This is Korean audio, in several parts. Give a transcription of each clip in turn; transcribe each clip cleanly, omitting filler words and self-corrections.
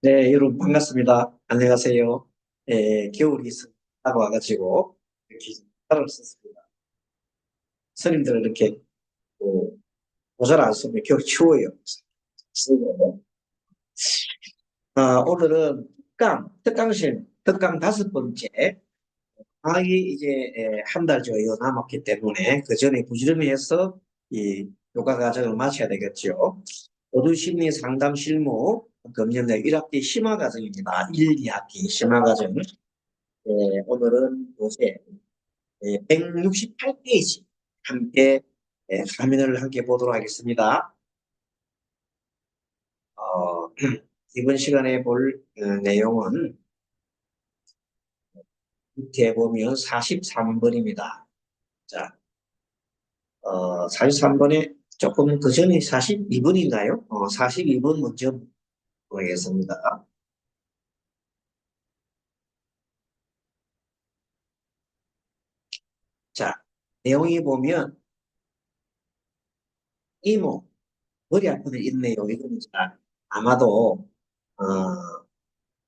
네, 여러분 반갑습니다. 안녕하세요. 겨울이 다가 와가지고 이렇게 모자를 썼습니다. 스님들은 이렇게 뭐, 모자를 안 쓰면 겨울 추워요. 쓰고. 오늘은 특강 다섯 번째. 방학이 이제 한 달 정도 남았기 때문에 그 전에 부지런히 해서 이 교과 과정을 마쳐야 되겠죠. 어두심리 상담 실무 금년도 1학기 심화 과정입니다. 1, 2학기 심화 과정. 오늘은 요새 168페이지 함께 화면을 함께 보도록 하겠습니다. 어, 이번 시간에 볼 내용은 밑에 보면 43번입니다. 자, 43번에 조금 그 전에 42번인가요? 42번 먼저 보겠습니다. 자, 내용이 보면 이모, 머리 아픈 애 있네요. 이거는 아마도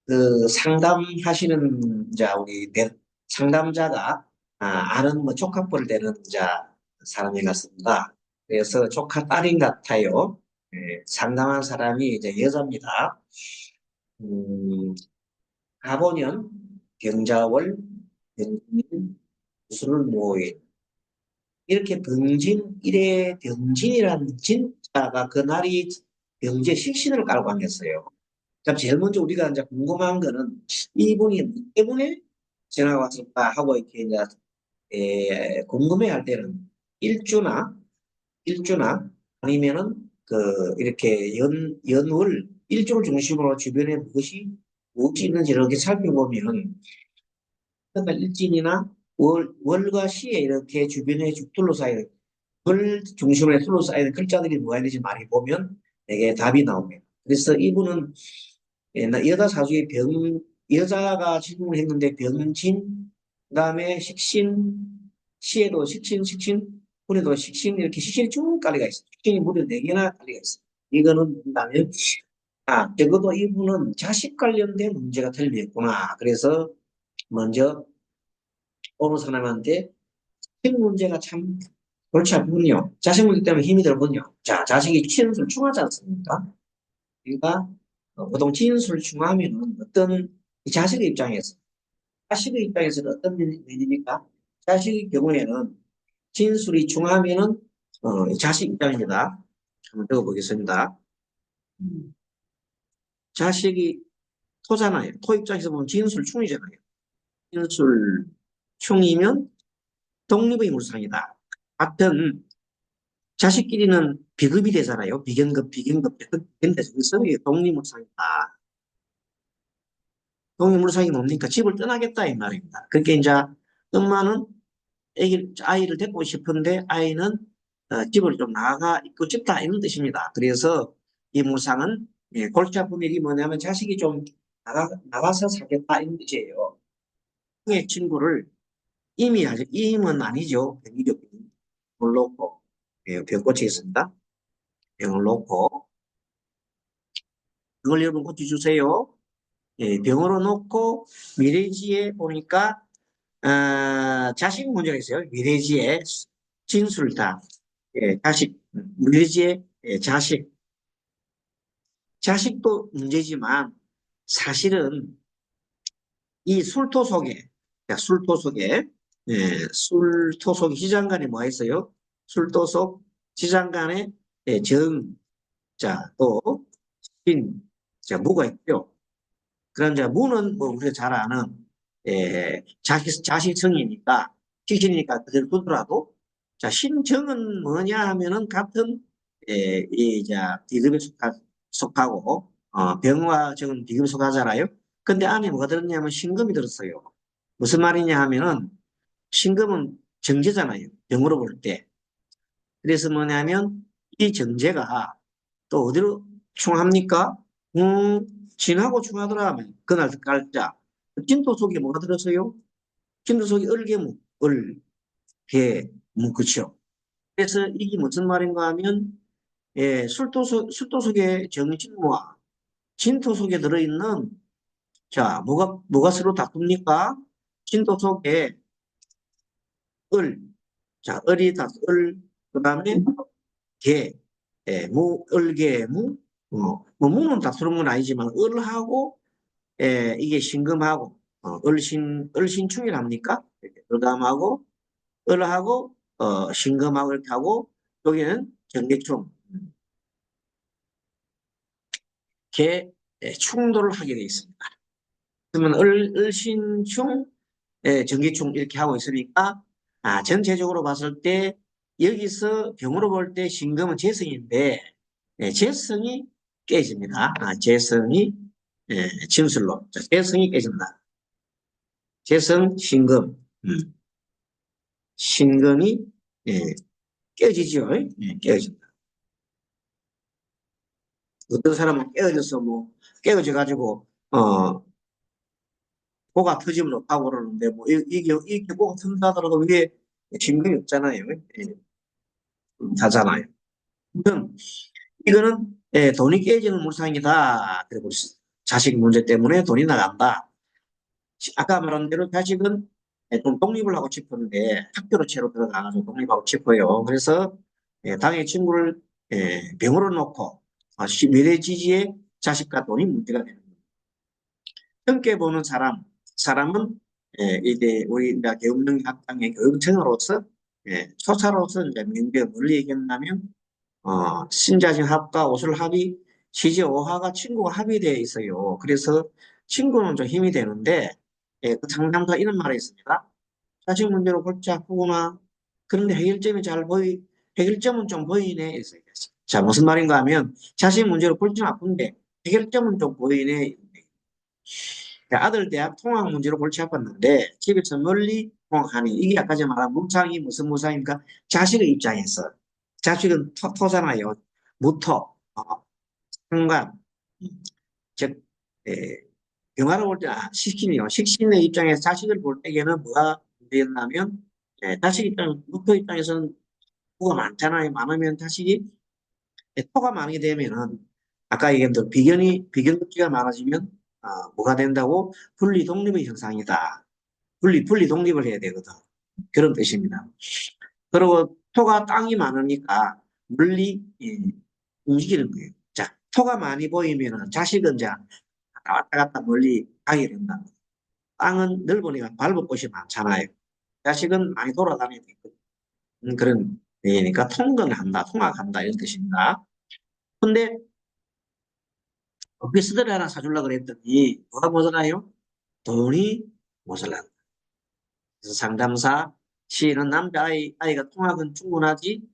그 상담하시는 상담자가 아는 뭐 조카뻘 되는 사람이 같습니다. 그래서 조카 딸인 같아요. 상담한 사람이 이제 여자입니다. 음, 가보년, 병자월, 병진, 수를 모인 이렇게 병진 일에 병진이라는 진자가 그날이 병제 식신을 깔고 앉았어요. 그럼 제일 먼저 우리가 이제 궁금한 거는 이분이 뭐 때문에 전화가 왔을까 하고 이렇게 이제 궁금해할 때는 일주나 일주나 아니면은 그 이렇게 연월 일주를 중심으로 주변에 무엇이 있는지 이렇게 살펴보면 그러니까 일진이나 월과 시에 이렇게 주변에 둘러싸여 월 중심으로 둘러싸여 글자들이 뭐가 있는지 많이 보면 되게 답이 나옵니다. 그래서 이분은 여자 사주의 여자가 질문을 했는데 병진, 그다음에 식신, 시에도 식신, 군에도 식신, 이렇게 식신이 쭉 깔려가 있어요. 식신이 무려 4개나 깔려가 있어요. 이거는 뭐냐면, 적어도 이분은 자식 관련된 문제가 틀렸구나. 그래서 먼저 어느 사람한테 자식 문제가 참 골치 아프군요. 자식 문제 때문에 힘이 들군요. 자, 자식이 치연술 충하지 않습니까? 그러니까 보통 진술 중하면은 어떤 이 자식의 입장에서는 어떤 면입니까? 자식의 경우에는 진술이 중하면은 이 자식 입장입니다. 한번 적어보겠습니다. 음. 자식이 토잖아요. 토 입장에서 보면 진술 충이잖아요. 진술 충이면 독립의 물상이다. 같은 자식끼리는 비급이 되잖아요. 비견급, 비견대 그래서 독립물상이다. 독립물상이 뭡니까? 집을 떠나겠다 이 말입니다. 그러니까 이제 엄마는 아이를 데리고 싶은데 아이는 집을 좀 나가 있고 싶다 이런 뜻입니다. 그래서 이 물상은 골치 아픈 일이 뭐냐면 자식이 좀 나가서 살겠다 이런 뜻이에요. 그 친구를 임이 아직 임은 아니죠. 병이죠. 병을 놓고 병고치 있습니다. 병을 놓고 그걸 여러분 고쳐주세요. 병으로 놓고 미래지에 보니까 자식 문제가 있어요. 미래지에 진술다. 자식, 미래지에 자식. 자식도 문제지만 사실은 이 술토 속에, 술토 속에, 술토 속에 지장간에 뭐가 있어요? 술토 속 지장간에 정, 또 신, 무가 있죠. 그런 무는 뭐 우리가 잘 아는 자식성이니까 시신이니까 그대로 두더라도 신정은 뭐냐 하면은 같은 디귿에 속하고 병과 정은 디귿에 속하잖아요. 근데 안에 뭐가 들었냐면 신금이 들었어요. 무슨 말이냐 하면은 신금은 정제잖아요. 병으로 볼 때. 그래서 뭐냐면 이 정제가 또 어디로 충합니까? 진하고 충하더라 하면 그날 깔자. 진토 속에 뭐가 들었어요? 진토 속에 을개무, 을, 개, 무, 그쵸? 그래서 이게 무슨 말인가 하면 술도 속에 정진무와 진토 속에 들어있는, 자, 뭐가 서로 다툽니까? 진토 속에 을, 자, 을이 그 다음에 개, 을개, 무, 뭐, 무는 다투는 건 아니지만, 을하고, 이게 신금하고, 을신충이랍니까? 을감하고, 을하고, 신금하고 이렇게 하고, 여기는 경계충, 개, 충돌을 하게 되어 있습니다. 그러면 을신충, 전기충 이렇게 하고 있으니까, 전체적으로 봤을 때, 여기서 병으로 볼 때 신금은 재성인데, 재성이 깨집니다. 재성이, 진술로. 자, 재성이 깨진다. 재성, 신금. 신금이, 예, 깨지죠. 깨진다. 어떤 사람은 깨어져서 깨어져가지고, 코가 터지면 없다고 그러는데, 이게 코가 튼다 하더라도 위에 신금이 없잖아요. 하잖아요. 이거는 돈이 깨지는 물상이다. 그리고 자식 문제 때문에 돈이 나간다. 아까 말한 대로 자식은 좀 독립을 하고 싶었는데 학교로 채로 들어가가지고 독립하고 싶어요. 그래서 당의 친구를 병으로 놓고 미래 지지에 자식과 돈이 문제가 되는 거예요. 함께 보는 사람은 이제 우리 이제 교육능력학당의 교육청으로서 초사로서 이제 민주에 뭘 얘기했냐면 신자진 합과 오술 합의, 시제 오화가 친구가 합의되어 있어요. 그래서 친구는 좀 힘이 되는데, 그 상담사 이런 말이 있습니다. 자식 문제로 골치 아프구나. 그런데 해결점은 좀 보이네. 있어요. 자, 무슨 말인가 하면, 자식 문제로 골치 아픈데, 해결점은 좀 보이네. 아들 대학 통학 문제로 골치 아팠는데, 집에서 멀리 통학하니, 이게 아까 전에 말한 무상이 무슨 무상입니까? 자식의 입장에서. 자식은 토잖아요. 무토, 상관, 즉, 영화를 볼 때, 식신이요. 식신의 입장에서 자식을 볼 때에는 뭐가 문제였냐면, 자식 무토 입장에서는 토가 많잖아요. 많으면 자식이, 토가 많이 되면은, 아까 얘기한 대로 비견급기가 많아지면, 뭐가 된다고? 분리 독립의 현상이다. 분리 독립을 해야 되거든. 그런 뜻입니다. 그리고 토가 땅이 많으니까 물리 움직이는 거예요. 자, 토가 많이 보이면은 자식은 자 왔다 갔다 멀리 가게 된다. 땅은 넓으니까 밟을 곳이 많잖아요. 자식은 많이 돌아다녀야 되거든. 그런 얘기니까 통근한다, 통학한다 이런 뜻입니다. 근데 오피스텔을 하나 사주려고 그랬더니 뭐가 모자라요? 돈이 모자란다. 그래서 상담사 시는 아이가 통학은 충분하지.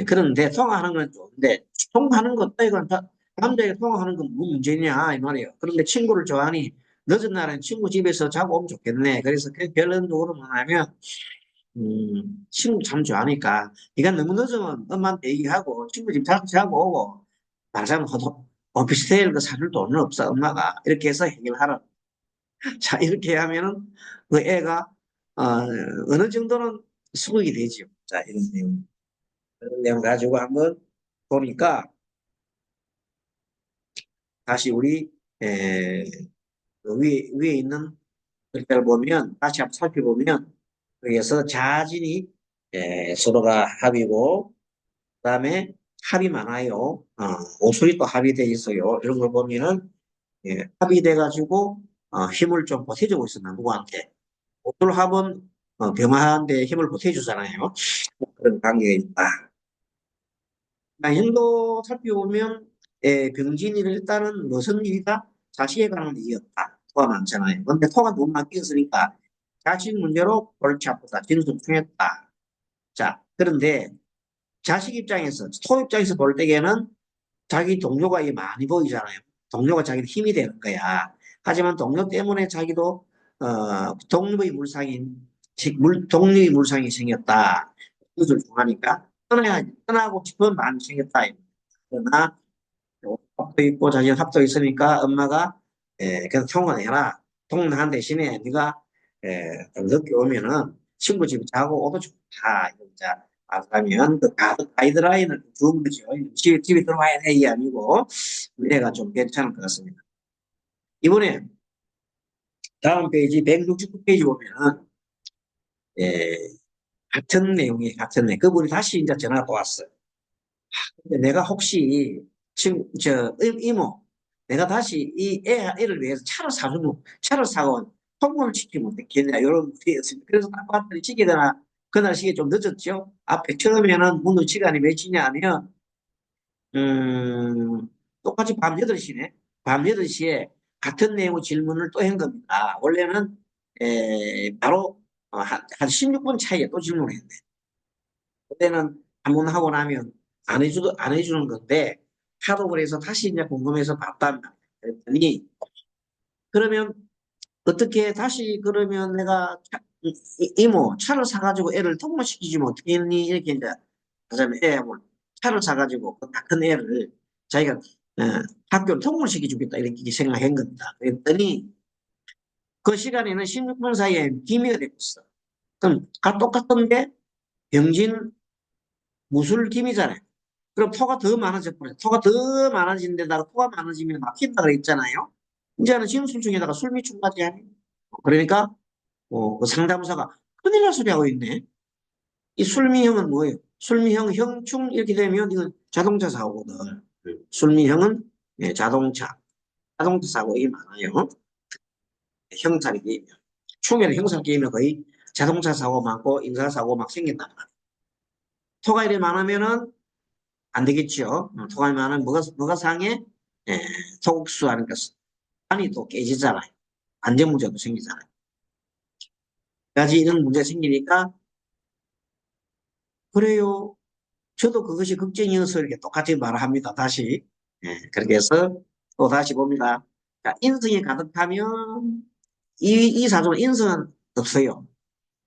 그런데 통화하는 건 좋은데 통화하는 것도 이건 남자애가 통화하는 건 뭐 문제냐 이 말이에요. 그런데 친구를 좋아하니 늦은 날엔 친구 집에서 자고 오면 좋겠네. 그래서 그 결론적으로 뭐냐면 친구 참 좋아하니까 네가 너무 늦으면 엄마한테 얘기하고 친구 집 자고 오고 말하자면 오피스텔 그 사줄 돈은 없어 엄마가 이렇게 해서 해결하라. 자 이렇게 하면은 그 애가 어, 어느 정도는 수긍이 되죠. 자 이런 내용. 그런 내용 가지고 한번 보니까 다시 우리 에, 그 위에 있는 글자를 보면 다시 한번 살펴보면 여기에서 자진이 서로가 합이고 그다음에 합이 많아요. 오술이 또 합의돼 있어요. 이런 걸 보면은 합의돼 가지고 힘을 좀 보태주고 있어 누구한테. 오술 합은 병화한테 힘을 보태주잖아요. 그런 관계가 있다. 인도 살펴보면 병진이를 일단은 무슨 일이다? 자식에 관한 일이었다. 토가 많잖아요. 근데 토가 너무 많게 있으니까 자식 문제로 골치 아프다. 진술충했다. 자, 그런데 자식 입장에서, 토 입장에서 볼 때에는 자기 동료가 이 많이 보이잖아요. 동료가 자기 힘이 되는 거야. 하지만 동료 때문에 자기도 독립의 물상이 생겼다. 그것을 좋아하니까 떠나고 싶은 마음이 생겼다. 그러나 합도 있고 자기 합도 있으니까 엄마가 그냥 통화해라. 통화한 대신에 네가 좀 늦게 오면은 친구 집에 자고 오도 좋다. 이자 하면 그 가이드라인을 준 거죠. 집에 들어와야 돼, 이 아니고. 애가 좀 괜찮을 것 같습니다. 이번에 다음 페이지 169페이지 보면은, 예, 같은 내용이 같은 내용. 그분이 다시 이제 전화가 왔어요. 근데 내가 혹시 지금 이모 내가 다시 애를 위해서 차를 사고 통보를 시키면 어겠냐 이런 문제였습니다. 그래서 딱 봤더니 시계가 그날 시계 좀 늦었죠. 앞에 처음에는 문의 시간이 몇 시냐 하면 똑같이 밤 8시네. 밤 8시에 같은 내용의 질문을 또 한 겁니다. 원래는 바로 한 16분 차이에 또 질문을 했네. 그때는 한 번 하고 나면 안 해주는 건데, 하도 그래서 다시 이제 궁금해서 봤단 말이야. 그랬더니, 그러면 어떻게 다시 그러면 내가 이모 차를 사가지고 애를 통보시키지면 어떻게 했니? 이렇게 이제 하자면 애하고 차를 사가지고 그 다 큰 애를 자기가 학교를 통보시켜주겠다 이렇게 생각한 겁니다. 그랬더니 그 시간에는 16분 사이에 기미가 됐어. 그럼 똑같은데 병진 무술팀이잖아요. 그럼 토가 더 많아져 버려요. 토가 더 많아진 데다가 토가 많아지면 막힌다 그랬잖아요. 이제는 진술 중에다가 술미충까지 하네. 그러니까 그 상담사가 큰일 날 소리 하고 있네. 이 술미형은 뭐예요? 술미형 형충 이렇게 되면 이건 자동차 사고거든. 술미형은 자동차 사고 이 많아요. 형사를 끼면 충에는 형사를 끼면 거의 자동차 사고 많고 인사 사고 막 생긴단 말이에요. 토가 이래 많으면은 안 되겠죠. 토가면은 뭐가 상해? 예, 소국수 하니까 안이 또 깨지잖아요. 안전 문제도 생기잖아요. 가지 이런 문제 생기니까 그래요. 저도 그것이 걱정이어서 이렇게 똑같이 말을 합니다. 다시. 예, 그렇게 해서 또 다시 봅니다. 자, 인성이 가득하면 이 사주는 인성은 없어요.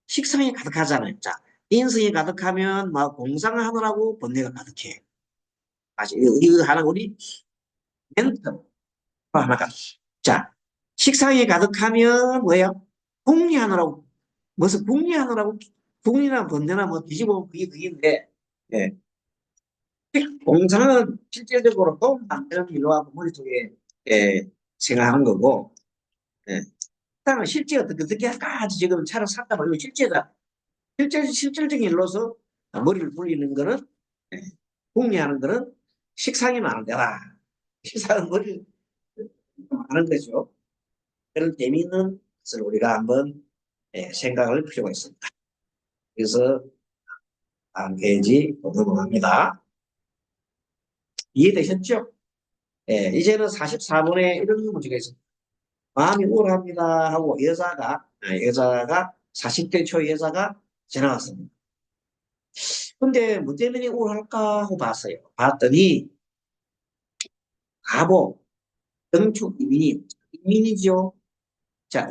식성이 가득하잖아요. 자, 인성이 가득하면 막 공상을 하느라고 번뇌가 가득해. 다시 이거 하나 우리 멘트 하나가. 자, 식상이 가득하면 뭐예요? 궁리하느라고, 무슨 궁리하느라고, 궁리나 번뇌나 뭐 뒤집어 그게 그게인데, 예. 공상은 실질적으로 도움 안 되는 일로 하고 머릿속에, 예, 생각하는 거고, 예. 식상은 실제 어떻게 할까? 지금 차를 샀다 말이고, 실질적인 일로서 머리를 굴리는 거는, 예, 궁리하는 거는 식상이 많은 데다. 식상은 머리를 많은 거죠. 그런 재미있는 것을 우리가 한번 생각할 필요가 있습니다. 그래서 다음 페이지 넘어갑니다. 이해되셨죠? 이제는 44번에 이런 문제가 있습니다. 마음이 우울합니다 하고 여자가 40대 초 여자가 전화 왔습니다. 근데 뭐 때문에 우울할까 하고 봤어요. 봤더니 가보, 등축 이민이죠. 자,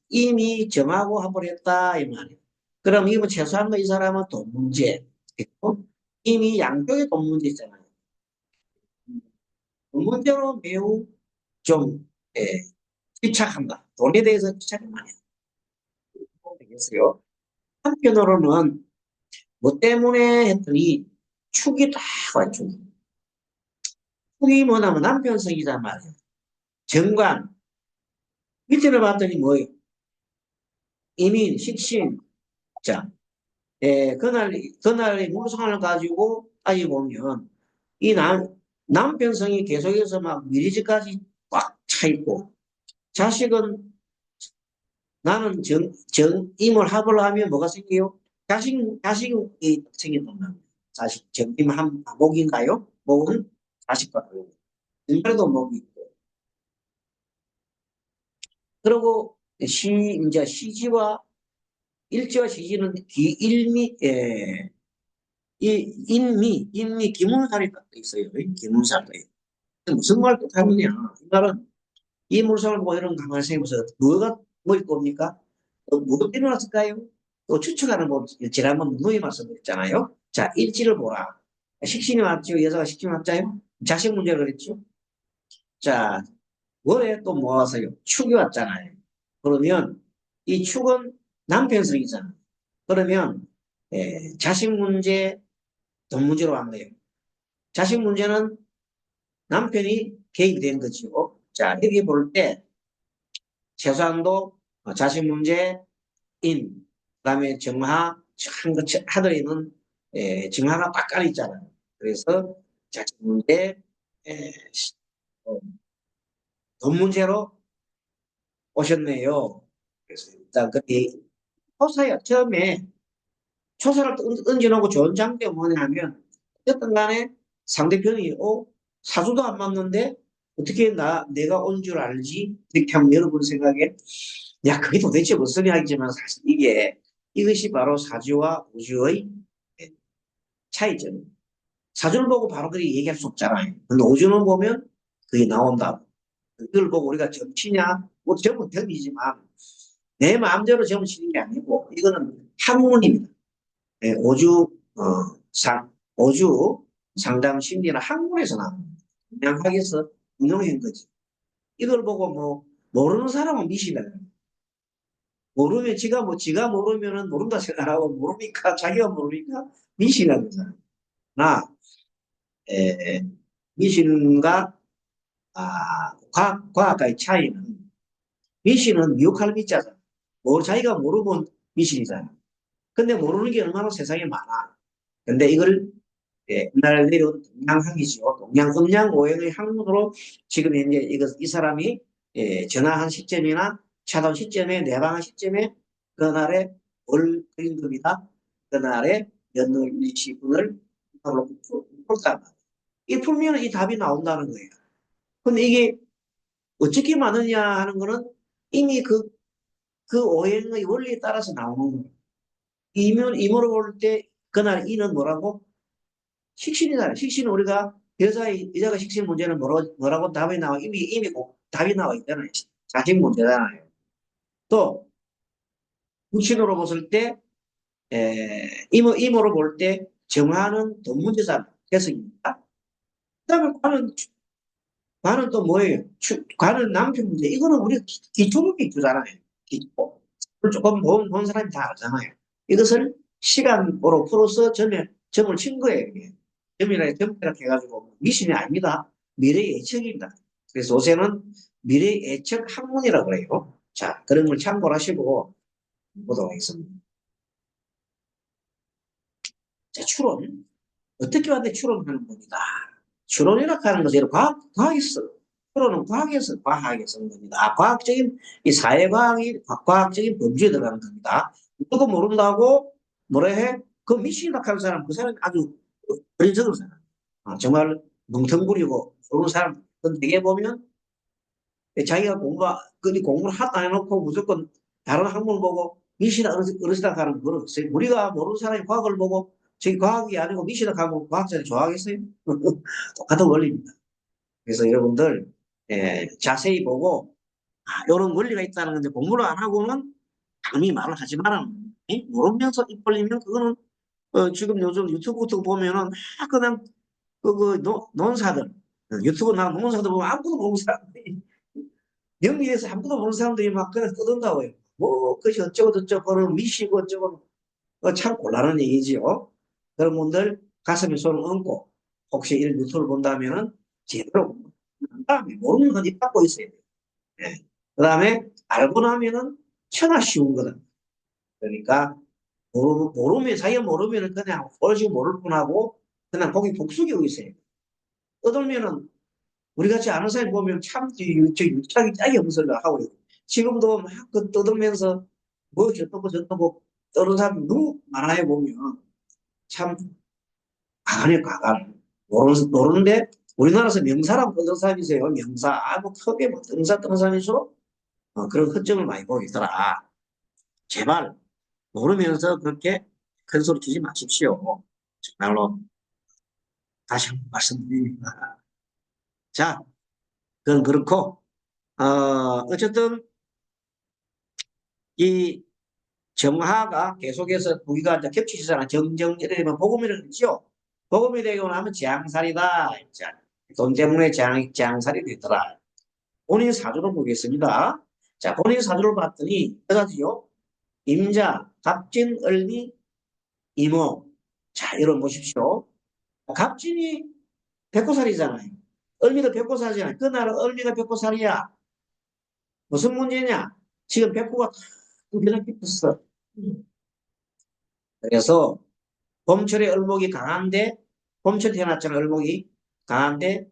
이미 정하고 해버렸다 이 말이에요. 그럼 이거 최소한 이 사람은 돈 문제 있고 이미 양쪽에 돈 문제 있잖아요. 돈 문제로 매우 좀 집착한다. 돈에 대해서 집착이 많아요. 되겠어요. 한편으로는 뭐 때문에 했더니 축이 딱 와요. 축이 뭐냐면 남편성이란 말이에요. 정관 밑에를 봤더니 뭐예요? 이민, 식신. 자, 그날의 물상을 가지고 따지 보면 이 남편성이 계속해서 막 미리지까지 꽉 차 있고 자식은 나는 임을 합을 하면 뭐가 생겨요? 자식이 생긴단 말이에요. 자식, 목인가요? 목은 자식과 다르고. 그래도 목이 있고. 그리고 이제 시지와 일지와 시지는 인미, 기문살이 딱 있어요. 기문살도 무슨 말 뜻하느냐? 이 말은 이 물상을 보고 이런 가만히 생각해보세요. 뭐 있고 옵니까? 뭐가 필요했을까요? 또 추측하는 법, 지난번 누누이 말씀드렸잖아요. 자, 일지를 보라. 식신이 맞죠? 여자가 식신이 맞자요? 자식 문제를 그랬죠? 자, 월에 또 모아서요. 축이 왔잖아요. 그러면 이 축은 남편성이잖아. 그러면 자식 문제, 돈 문제로 한 거예요. 자식 문제는 남편이 개입이 된 거죠. 자, 여기 볼 때 최소한도 자식 문제, 그다음에 정화, 한거 하더니는 정화가 딱 깔려 있잖아요. 그래서 자식 문제, 에, 어, 돈 문제로 오셨네요. 그래서 일단 그 조사야 처음에 조사를 얹어놓고 좋은 장점이 뭐냐면 어쨌든 간에 상대편이 사주도 안 맞는데 어떻게 내가 온 줄 알지? 이렇게 하면 여러분 생각에 야 그게 도대체 무슨 이야기지만 사실 이것이 바로 사주와 우주의 차이점. 사주를 보고 바로 그렇게 얘기할 수 없잖아요. 근데 우주는 보면 그게 나온다. 그걸 보고 우리가 점치냐? 뭐 점은 점이지만 내 마음대로 점을 치는 게 아니고 이거는 학문입니다. 오주 상담 심리는 학문에서 나옵니다. 그냥 학에서 응용한 거지. 이걸 보고 뭐 모르는 사람은 미시다. 모르면 지가 모르면은 모른다 생각하고 모르니까 자기가 모르니까 미시가 되잖아. 나 미신과 과학과의 차이는 미신은 미혹할 미자잖아. 뭐 자기가 모르면 미신이잖아. 근데 모르는 게 얼마나 세상에 많아. 근데 이걸 옛날 내려온 동양학이죠. 동양 음양 오행의 학문으로 지금 이제 이 사람이 전화한 시점이나 차단 시점에 내방한 시점에 그날의 월 그린 겁니다. 그날의 연일시분을 풀다. 이 풀면 이 답이 나온다는 거예요. 근데 이게 어떻게 맞느냐 하는 거는 이미 그 오행의 원리에 따라서 나오는 거예요. 이모로 볼 때 그날 이는 뭐라고? 식신이잖아요. 식신은 우리가 여자가 식신 문제는 뭐라고 답이 나와 이미 답이 나와 있잖아요. 자식 문제잖아요. 또 육신으로 봤을 때 이모로 볼 때 정화는 돈 문제잖아요. 계속입니다. 그다음에 관은 또 뭐예요? 관은 남편 문제. 이거는 우리가 기초는 기초잖아요. 기초. 그걸 조금 본 사람이 다 알잖아요. 이것을 시간으로 풀어서 점을 친 거예요. 이게. 점이라 해가지고 미신이 아닙니다. 미래 예측입니다. 그래서 요새는 미래 예측 학문이라고 그래요. 자, 그런 걸 참고를 하시고 보도록 하겠습니다. 자, 추론. 어떻게 왔는데 추론하는 겁니다. 추론이라 하는 것은 과학에서, 추론은 과학에서 온 겁니다. 과학적인, 이 사회과학이 과학적인 범주에 들어가는 겁니다. 누구 모른다고 뭐라 해? 그 미신이라 하는 사람, 그 사람이 아주 어리석은 사람. 정말 멍텅구리고 모르는 사람. 근데 되게 보면 자기가 공부를 하도 안 해놓고 무조건 다른 학문을 보고 미신이라 어르시다 하는 그런 없어요. 우리가 모르는 사람이 과학을 보고 저기 과학이 아니고 미신이라 하면 과학자들이 좋아하겠어요? 똑같은 원리입니다. 그래서 여러분들 자세히 보고 이런 원리가 있다는 건데 공부를 안 하고는 감히 말을 하지 마라. 모르면서 입 벌리면 그거는 지금 요즘 유튜브 같은 거 보면은 그냥 논사들 유튜브 나 논사들 보면 아무도 모르는 사람들이 영리해서 아무도 모르는 사람들이 막 그냥 떠든다고 해요. 뭐 그것이 어쩌고 저쩌고 그런 미시고 어쩌고 참 곤란한 얘기지요. 그런 분들 가슴에 손을 얹고 혹시 이런 유튜브를 본다면은 제대로 그 다음에 모르는 건 입 닫고 있어야 돼요. 예. 그 다음에 알고 나면은 천하 쉬운 거든. 그러니까 자기가 모르면은 그냥 오직 모를 뿐하고 그냥 거기 복수기고 있어요. 떠들면은 우리 같이 아는 사람 보면 참 유착이 짝이 없는 소리를 하고 있고 지금도 막그 떠들면서 뭐 저떠고 떠는 사람이 너무 많아요 보면 참 가관이에요 가관. 모르는데 우리나라에서 명사라고 떠는 사람이 있어요. 명사 뭐 크게 뭐 등사 떠는 사람이 있어 그런 허점을 많이 보고 있더라. 제발 모르면서 그렇게 큰 소리 치지 마십시오. 정말로 다시 한번 말씀드립니다. 자, 그건 그렇고 어쨌든 이 정화가 계속해서 우리가 이제 겹치잖아. 정정 이래 되면 복음이라고 그러죠. 복음이 되고 나면 재앙살이다. 자, 돈 때문에 재앙살이 되더라. 본인 사주를 보겠습니다. 자, 본인 사주를 봤더니 여자지요. 임자, 갑진, 을미, 이모. 자, 여러분 보십시오. 갑진이 백호살이잖아요. 을미도 백호살이잖아요. 그날은 을미가 백호살이야. 무슨 문제냐? 지금 백호가 그냥 깊었어. 그래서 봄철에 을목이 강한데, 봄철에 태어났잖아, 을목이 강한데,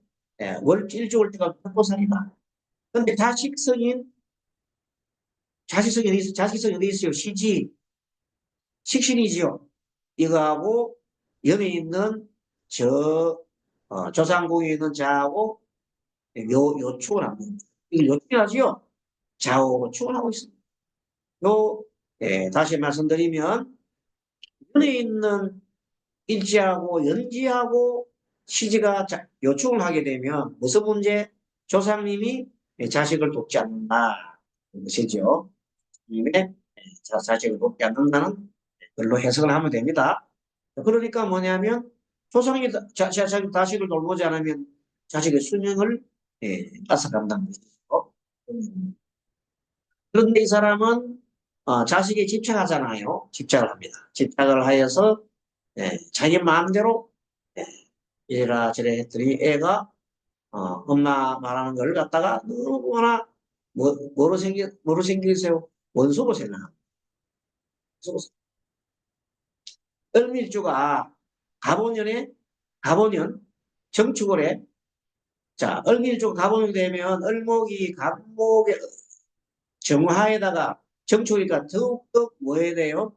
일주월 때가 백호살이다. 근데 자식성이 어디 있어요? 시지, 식신이지요. 이거하고 연에 있는 조상궁에 있는 자하고 요축을 합니다. 이걸 요축하지요? 좌우로 축을 하고 있습니다. 다시 말씀드리면, 연에 있는 일지하고 연지하고 시지가 요축을 하게 되면 무슨 문제? 조상님이 자식을 돕지 않는다. 것이죠. 자식을 돕지 않는다는 걸로 해석을 하면 됩니다. 그러니까 뭐냐면 조상이 자식을 돌보지 않으면 자식의 수명을 앗아간다는 것이죠. 그런데 이 사람은 자식에 집착하잖아요. 집착을 합니다. 집착을 하여서 자기 마음대로 이래라 저래 했더니 애가 엄마 말하는 걸 갖다가 너무나 뭐로 생기세요? 원수로 생각합니다. 을밀주가 가보년 정축을 해. 자, 을밀주가 가보년 되면 을목이 갑목의 정화에다가 정축이니까 더욱더 뭐 해야 돼요?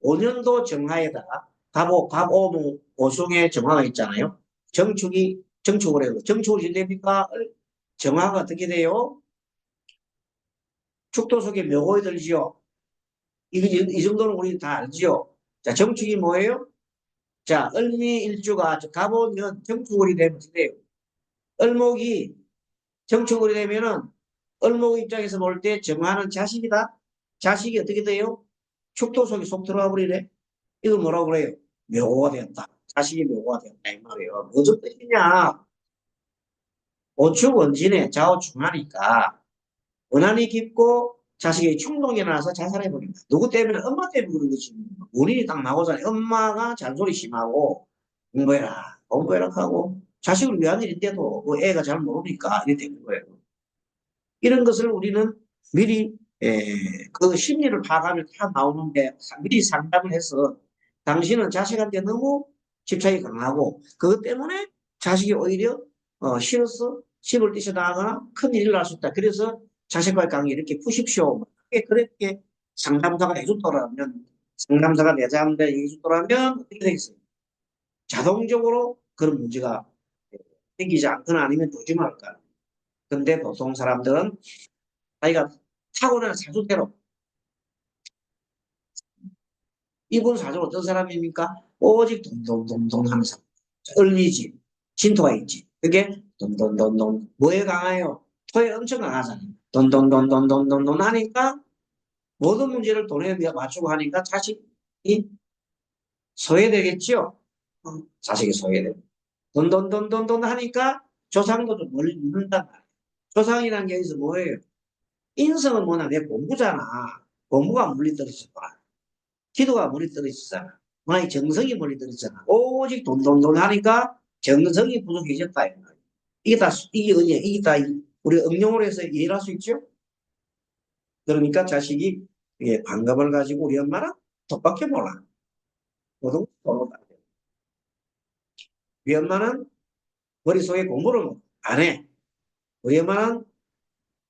5년도 정화에다가 갑오목 오송의 정화가 있잖아요. 정축을 해요. 정축을 지냅니까? 정화가 어떻게 돼요? 축도 속에 묘고에 들지요. 이 정도는 우리 다 알지요. 자, 정축이 뭐예요? 자, 을미일주가 가보면 정축월이 되면 어떻게 돼요? 을목이 정축월이 되면은 을목 입장에서 볼 때 정화는 자식이다. 자식이 어떻게 돼요? 축도 속에 속 들어가 버리네. 이걸 뭐라고 그래요? 묘고가 되었다. 자식이 묘고가 되었다 이 말이에요. 무슨 뜻이냐? 오축원진에 좌우중하니까 원한이 깊고 자식이 충동이 나서 자살해버립니다. 누구 때문에? 엄마 때문에 그런 거지. 원인이 딱 나오잖아요. 엄마가 잔소리 심하고 공부해라 하고 자식을 위한 일인데도 그 애가 잘 모르니까 이렇게 되는 거예요. 이런 것을 우리는 미리 그 심리를 파악하면 다 나오는데 미리 상담을 해서 당신은 자식한테 너무 집착이 강하고 그것 때문에 자식이 오히려 싫어서 집을 뛰쳐나가거나 큰 일을 날 수 있다. 그래서 자식과의 관계 이렇게 푸십시오. 그렇게 상담사가 해줬더라면 상담사가 내자한테 해줬더라면 어떻게 되겠어요? 자동적으로 그런 문제가 생기지 않거나 아니면 조심할까. 근데 보통 사람들은 자기가 타고난 사주대로 이분 사주 어떤 사람입니까? 오직 돈돈돈돈 하는 사람. 을미지, 신토가 있지. 그게 돈돈돈돈 뭐에 강해요? 토에 엄청 강하잖아요. 돈돈돈돈돈돈 하니까 모든 문제를 돈에 맞추고 하니까 자식이 소외되겠죠. 자식이 소외되고 돈돈돈돈돈 하니까 조상도 좀 멀리 묻는단 말이에요. 조상이라는 게 여기서 뭐예요? 인성은 뭐냐? 내 공부잖아. 공부가 멀리 떨어졌잖아. 기도가 멀리 떨어지잖아. 나의 정성이 멀리 떨어지잖아. 오직 돈 하니까 정성이 부족해졌다. 이게 은혜, 이게 다 우리 응용을 해서 이해할 수 있죠? 그러니까 자식이 반감을 가지고 우리 엄마는 똑밖에 몰라. 모든 걸 우리 엄마는 머릿속에 공부를 안 해. 우리 엄마는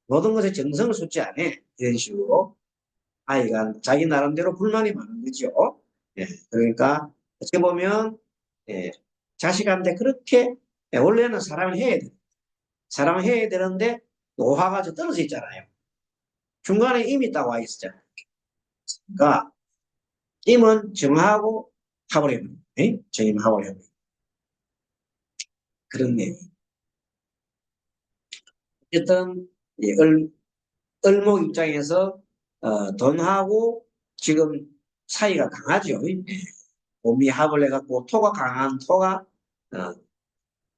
모든 것에 정성을 쏟지 안 해. 이런 식으로 아이가 자기 나름대로 불만이 많은 거죠. 그러니까 어떻게 보면 예, 자식한테 그렇게 원래는 사랑을 해야 돼. 사랑을 해야 되는데 노화가 좀 떨어져 있잖아요. 중간에 임이 딱 와 있었잖아요. 그러니까 임은 정하고 합을 해버려요. 정임합을 해버려요. 그런 내용. 어쨌든 을목 입장에서 돈하고 지금 사이가 강하죠. 봄이 합을 해갖고 토가 강한 토가 어,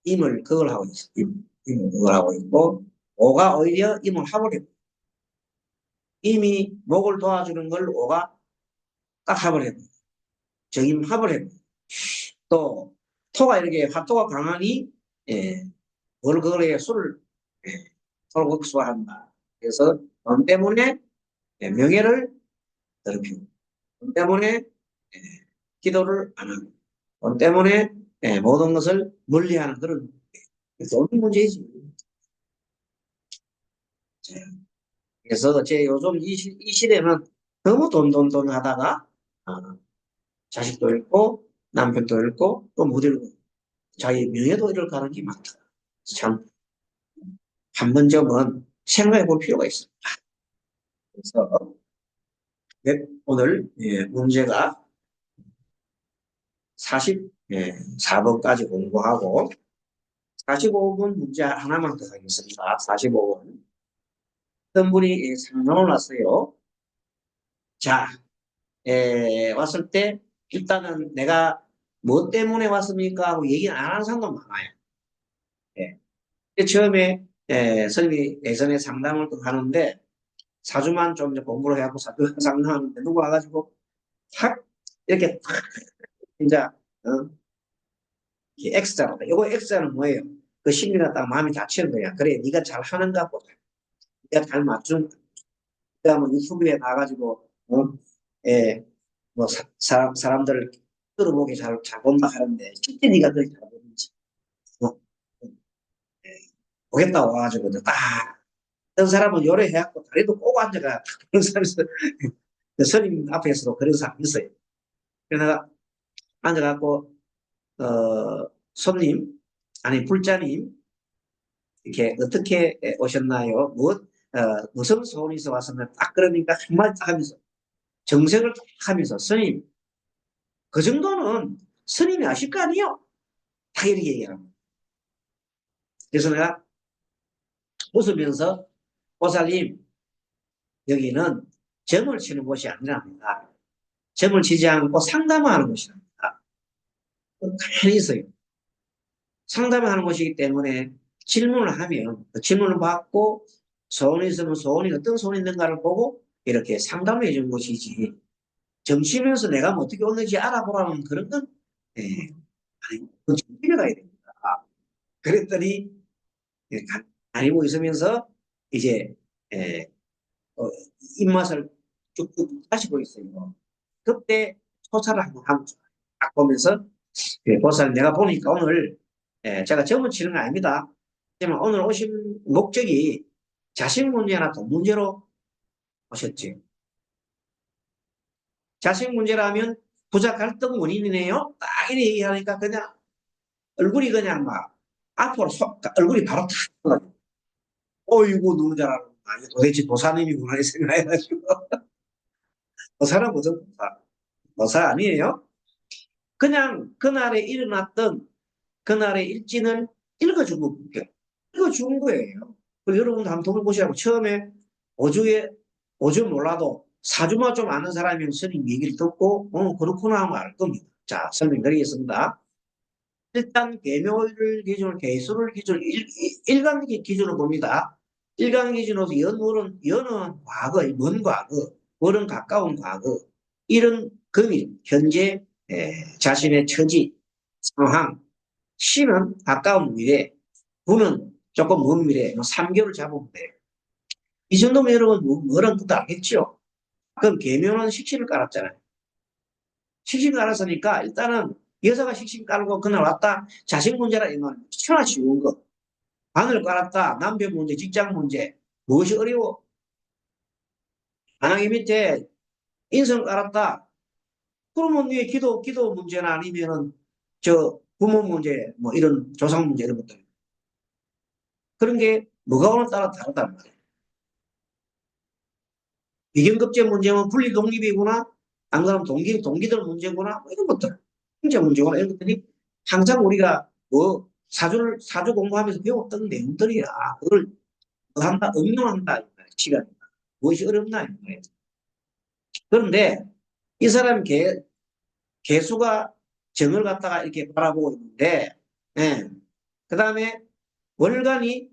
임을 그걸 하고 있어. 임을 그걸 하고 있고 오가 오히려 임을 합을 해. 임이 목을 도와주는 걸 오가 딱 합을 해. 정임합을 해요. 또 토가 이렇게 화토가 강하니 월거래에 술을 예, tor국수한다. 그래서 돈 때문에 명예를 더럽히고 돈 때문에 기도를 안 하고 돈 때문에 모든 것을 멀리하는 그런 돈 문제이지. 그래서 제 요즘 이 시대는 너무 돈 하다가 자식도 잃고 남편도 잃고 또 못 잃고 자기 명예도 잃어가는 게 많다. 참 한 번쯤은 생각해 볼 필요가 있습니다. 그래서 오늘 문제가 44번까지 공부하고 45번 문제 하나만 더 하겠습니다. 45번. 어떤 분이 상담을 왔어요. 자, 왔을 때 일단은 내가 뭐 때문에 왔습니까? 하고 얘기는 안 하는 사람도 많아요. 처음에 선생님이 예전에 상담을 또 하는데 4주만 좀 이제 공부를 해갖고 4주 상담하는데 누구 와가지고 탁 이렇게 탁 이제 X자로 이거 X자는 뭐예요? 그 심리가 딱 마음이 닫히는 거야. 그래 네가 잘 하는가 보다. 네가 잘 맞춘 그다음에 유튜브에 나가지고 뭐 사람들 들어보기 잘 본다 하는데 실제 네가 그걸 잘 보는지 보겠다고 와가지고 딱 어떤 사람은 요래해갖고 다리도 꼬고 앉아가 그런 사람이 있어요. 그 스님 앞에서도 그런 사람이 있어요. 그래서 내가 앉아갖고 손님 아니 불자님 이렇게 어떻게 오셨나요? 무슨 소원에서 왔었나 딱 그러니까 한마디 딱 하면서 정색을 딱 하면서 스님 그 정도는 스님이 아실 거 아니에요? 딱 이렇게 얘기합니다. 그래서 내가 웃으면서 보살님 여기는 점을 치는 곳이 아니랍니다. 점을 치지 않고 상담하는 곳이랍니다. 가만히 있어요. 상담하는 곳이기 때문에 질문을 하면 그 질문을 받고 소원이 있으면 소원이 어떤 소원이 있는가를 보고 이렇게 상담해 주는 곳이지 점치면서 내가 뭐 어떻게 오는지 알아보라는 그런 건 아니, 그 준비가 가야 됩니다. 그랬더니 다니고 있으면서 이제 에, 어, 입맛을 쭉쭉 다시고 있어요. 그때 소차를 한번 딱 보면서 보살 내가 보니까 오늘 제가 점을 치는 거 아닙니다. 하지만 오늘 오신 목적이 자식 문제나 돈 문제로 오셨지. 자식 문제라면 부자 갈등 원인이네요. 딱 이렇게 얘기하니까 그냥 얼굴이 그냥 막 앞으로 얼굴이 바로 탁 어이구 너무 잘하는 아니 도대체 도사님이구나 이 생각해가지고 도사는 무슨 도사 아니에요? 그냥 그날에 일어났던 그날의 일진을 읽어준 거예요. 읽어준 거예요. 여러분도 한번 돌보시라고 처음에 5주에 5주 몰라도 4주만 좀 아는 사람이면 스님 얘기를 듣고 그렇구나 하면 알 겁니다. 자 설명드리겠습니다. 일단 계묘를 기준으로 개수를 기준으로 일간 기준으로 봅니다. 일간 기준으로 연은 과거, 먼 과거, 월은 가까운 과거, 일은 금일, 현재 자신의 처지, 상황, 시는 가까운 미래, 구는 조금 먼 미래, 뭐 3개월 잡으면 돼요. 이 정도면 여러분 뭐라는 것도 알겠죠? 그럼 계묘는 식신을 깔았잖아요. 식신 깔았으니까 일단은 여자가 식신 깔고 그날 왔다 자식 문제라 이말 천하 쉬운 거. 바늘 깔았다 남편 문제 직장 문제 무엇이 어려워? 하나님 밑에 인성 깔았다. 그러면 왜 기도 문제나 아니면은 저 부모 문제 뭐 이런 조상 문제 이런 것들 그런 게 뭐가 오늘따라 다르단 말이에요. 비경급제 문제면 분리 독립이구나. 안 그러면 동기들 문제구나. 뭐 이런 것들. 경제 문제구나. 이런 것들이 항상 우리가 뭐 사주 공부하면서 배웠던 내용들이야. 그걸 한다, 응용한다. 시간. 무엇이 어렵나. 그런데 이 사람 개수가 정을 갖다가 이렇게 바라보고 있는데, 그 다음에 월간이,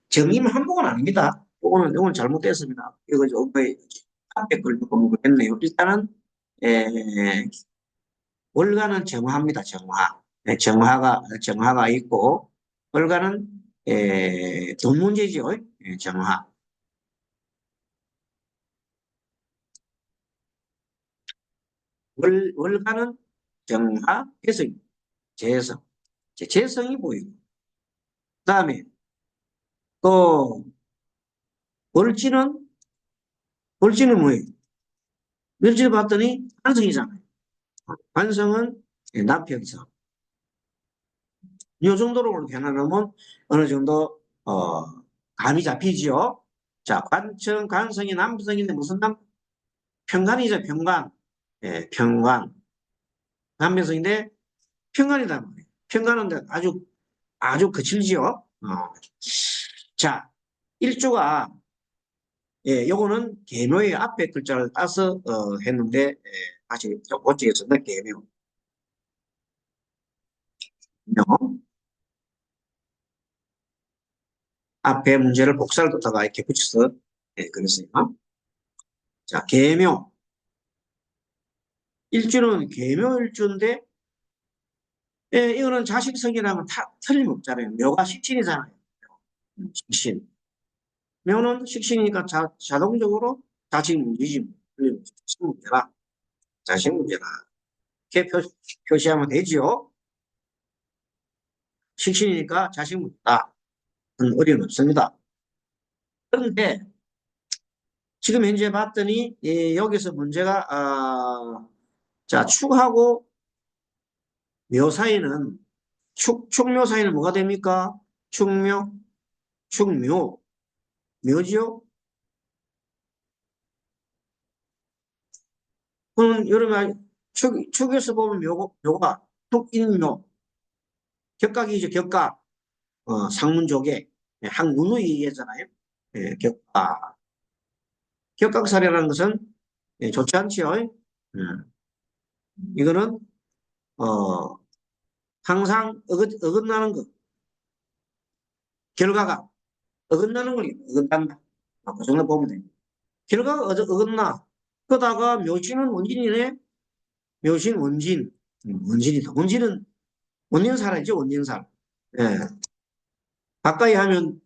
정임 한복은 아닙니다. 이거는 잘못됐습니다. 이거 좀 앞에 걸 보면 했네요. 일단은 에, 월가는 정화입니다. 정화. 정화가 있고, 월가는 돈 문제죠. 정화. 월가는 정화, 개성, 재성. 재성이 보이고. 그 다음에 또 월지는, 월지는 뭐예요? 멸지를 봤더니 관성이잖아요. 관성은 나편성. 이 정도로 그렇게 해놓으면 어느 정도 감이 잡히지요. 자, 관청, 관성이 남성인데 무슨 남? 평관이죠, 평관. 평관. 남편성인데 평관이란 말이에요. 평관은 아주 거칠지요. 자, 일조가 요거는 계묘의 앞에 글자를 따서 했는데 다시 좀 고치겠습니다. 계묘. 묘. 앞에 문제를 복사를 뒀다가 이렇게 붙여서 그랬어요. 자, 계묘. 일주는 계묘 일주인데 이거는 자식성이라면 다 틀림없잖아요. 묘가 식신이잖아요. 식신. 묘는 식신이니까 자동적으로 자식 문제지. 틀림없이 자식 문제라. 자식 문제라. 이렇게 표시하면 되지요. 식신이니까 자식 문제다. 어려움 없습니다. 그런데 지금 현재 봤더니 여기서 문제가 자, 축하고 묘 사이는 축묘 사이는 뭐가 됩니까? 축묘, 축묘, 묘지요? 그럼 여러분 축에서 보면 묘가 축인묘, 격각이죠, 격각. 상문조계, 한문의 얘기잖아요. 격각. 격각사례라는 것은 좋지 않지요. 이거는 어, 항상 어긋나는 것, 결과가 어긋나는 거예요. 어긋난다. 그 정도 보면 돼요. 결과가 어긋나. 그러다가 묘신은 원진이네. 묘신 원진. 원진이다. 원진은 원진살이죠. 원진살. 예. 가까이 하면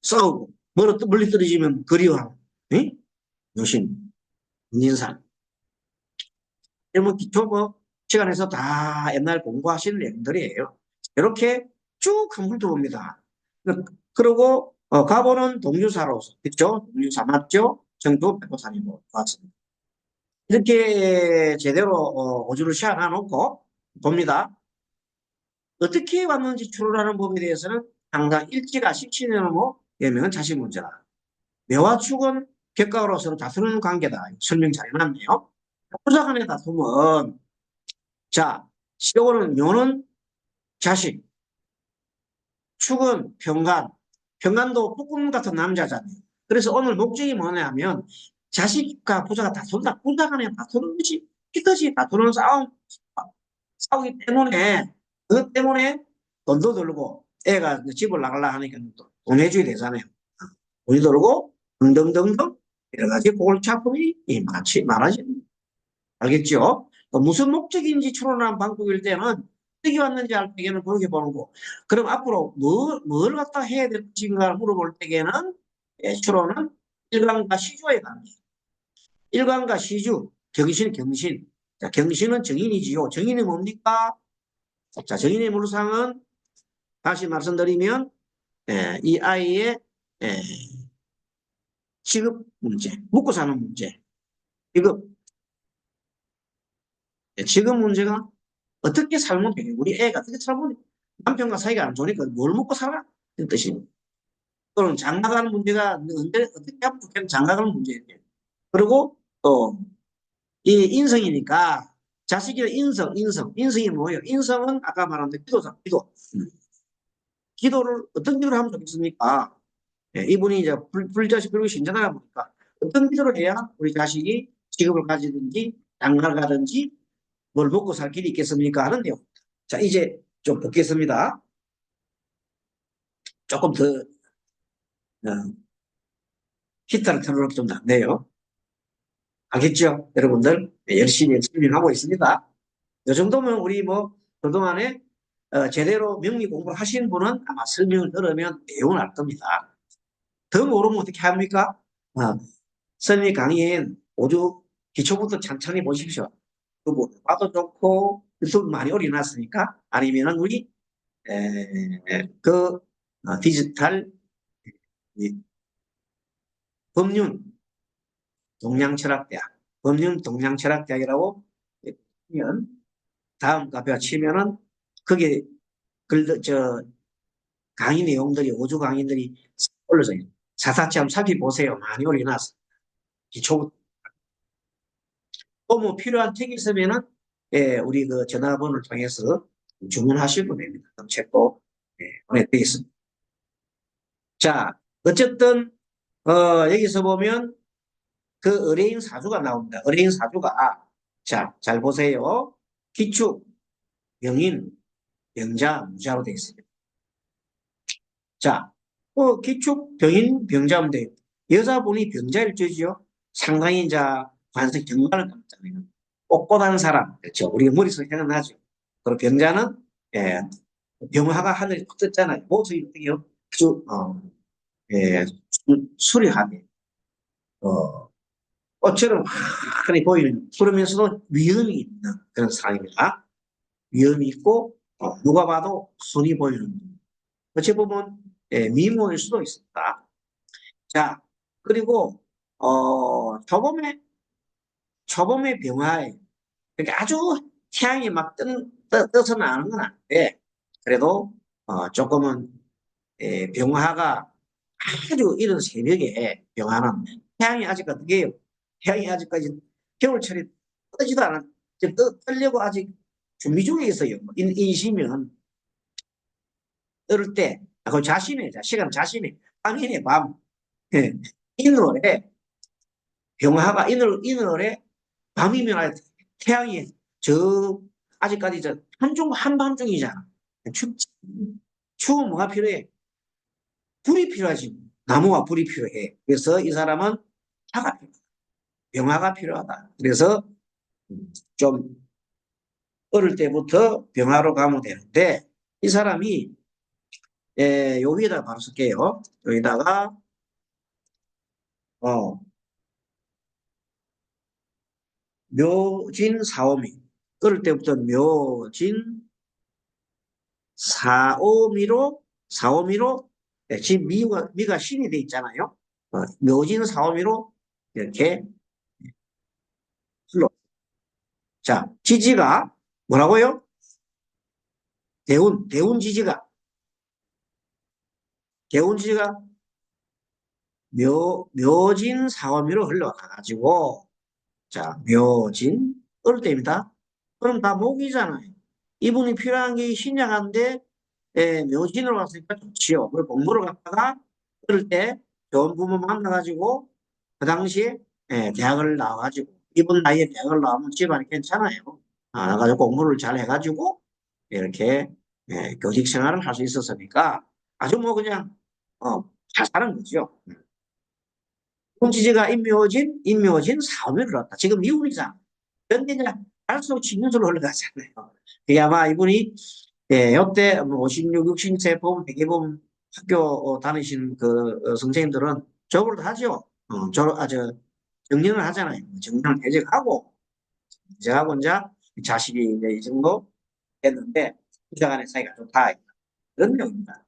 싸우고 멀리 떨어지면 그리워하고. 예? 묘신 원진살. 이러면 기초 뭐 시간에서 다 옛날 공부하시는 내용들이에요. 이렇게 쭉 한번 들어옵니다. 그리고 가보는 동유사로서 그렇죠? 동유사 맞죠? 정도 백호사님으로 왔습니다. 이렇게 제대로 오주를 시작해 놓고 봅니다. 어떻게 왔는지 추론하는 법에 대해서는 항상 일지가 17년이고 예명은 자식 문제다. 매와 축은 격각으로서는 다투는 관계다. 설명 잘 해놨네요. 부자간의 다툼은 자, 요거는 묘는 자식, 축은 평간, 평간도 북군 같은 남자잖아요. 그래서 오늘 목적이 뭐냐면 자식과 부자가 다툰다. 부자 간에 다투는 것이 피터지 다투는 싸우기 때문에 그것 때문에 돈도 들고 애가 집을 나가려 하니까 돈 해줘야 되잖아요. 돈이 들고 등등등등 여러 가지 골치 아픔이 많아지 알겠죠? 무슨 목적인지 추론하는 방법일 때는 어떻게 왔는지 알 때에는 그렇게 보는 거. 그럼 앞으로 뭘 갖다 해야 될 것인가를 물어볼 때에는 추론은 일관과 시주에 관계. 일관과 시주, 경신, 경신. 자, 경신은 정인이지요. 정인이 뭡니까? 자, 정인의 물상은 다시 말씀드리면 이 아이의 취급 문제, 먹고 사는 문제. 이거 지금 문제가 어떻게 살면 되냐. 우리 애가 어떻게 살면 남편과 사이가 안 좋으니까 뭘 먹고 살아? 그 뜻입니다. 또는 장가가는 문제가 언제 어떻게 하면 좋겠는 장가가는 문제예요. 그리고 또 이 인성이니까 자식의 인성이 뭐예요? 인성은 아까 말한 대로 기도자, 기도. 기도를 어떤 기도를 하면 좋겠습니까? 이분이 이제 불자식 그리고 신자다 보니까 어떤 기도를 해야 우리 자식이 직업을 가지든지 장가를 가든지 뭘 먹고 살 길이 있겠습니까? 하는데요. 자, 이제 좀 보겠습니다. 조금 더 히터를 틀어놓기 좀 낫네요. 알겠죠? 여러분들 열심히 설명하고 있습니다. 이 정도면 우리 뭐 그동안에 제대로 명리 공부를 하신 분은 아마 설명을 들으면 내용을 알 겁니다. 더 모르면 어떻게 합니까? 어, 선생님 강의엔 오죽 기초부터 찬찬히 보십시오. 그뭐 봐도 좋고 유튜브 많이 올려놨으니까 아니면은 우리 디지털 법륜 동양철학대학 법륜 동양철학대학이라고 치면 다음 카페가 치면은 거기에 저 강의 내용들이 오주 강의들이 올려져 있어요. 사사치 한번 살펴보세요. 많이 올려놨어. 기초 또 뭐 필요한 책이 있으면은 우리 그 전화번호를 통해서 주문하시면 됩니다. 그 책도 보내드리겠습니다. 자, 어쨌든 여기서 보면 그 의뢰인 사주가 나옵니다. 의뢰인 사주가 자, 잘 보세요. 기축, 병인, 병자, 무자로 되어 있습니다. 자, 기축, 병인, 병자인데 여자분이 병자일주지요. 상당히 이제 관성 경관을 갖잖아요. 꼿꼿한 사람, 그렇죠. 우리 머릿속에 생각나죠. 그리고 병자는 병화가 하늘이 푹 떴잖아요. 모습이 어떻게요? 아주 예, 수려하게 꽃처럼 환히 보이는 그러면서도 위험이 있는 그런 사람입니다. 위험이 있고 누가 봐도 손이 보이는 어찌 보면 미모일 수도 있습니다. 자, 그리고 초봄의 병화에 그러니까 아주 태양이 막 떠서 나는 건 아닌데 그래도 조금은 병화가 아주 이른 새벽에 병화는 태양이 아직 어떻게 해요? 태양이 아직까지 겨울철에 뜨지도 않아 지금 뜨려고 아직 준비 중에 있어요. 인시면 떠를 때 그 자신의 시간 자신의 밤이네 밤 인월에 병화가 인월에 밤이면 태양이 저 아직까지 저 한밤중이잖아. 추운 뭐가 필요해? 불이 필요하지. 나무와 불이 필요해. 그래서 이 사람은 화가 필요하다. 병화가 필요하다. 그래서 좀 어릴 때부터 병화로 가면 되는데 이 사람이 여기에다 바로 쓸게요. 여기다가 어, 묘진 사오미. 어릴 때부터 묘진 사오미로 지금 미가 신이 돼 있잖아요. 묘진 사오미로 이렇게 흘러. 자, 지지가 뭐라고요? 대운지지가 묘진 사오미로 흘러가가지고 자, 묘진 어릴 때입니다. 그럼 다 목이잖아요. 이분이 필요한 게 신약한데 묘진으로 갔으니까 좋지요. 그리고 공부를 갔다가 어릴 때 좋은 부모 만나가지고 그 당시에 대학을 나와가지고 이분 나이에 대학을 나오면 집안이 괜찮아요. 나가지고 공부를 잘 해가지고 이렇게 교직 생활을 할 수 있었으니까 아주 뭐 그냥 잘 사는 거죠. 지지가 인묘진 사업을 흘렀다. 지금 미국이잖아. 그런데 이제 갈수록 진유수로 흘러가잖아요. 그게 아마 이분이 이때 56, 60세 보면 대개보면 학교 다니신 그 선생님들은 졸업을 하죠. 저 정년을 하잖아요. 정년을 퇴직하고 이제 자식이 이제 이 정도 됐는데 부자간의 사이가 좋다. 그런 내용입니다.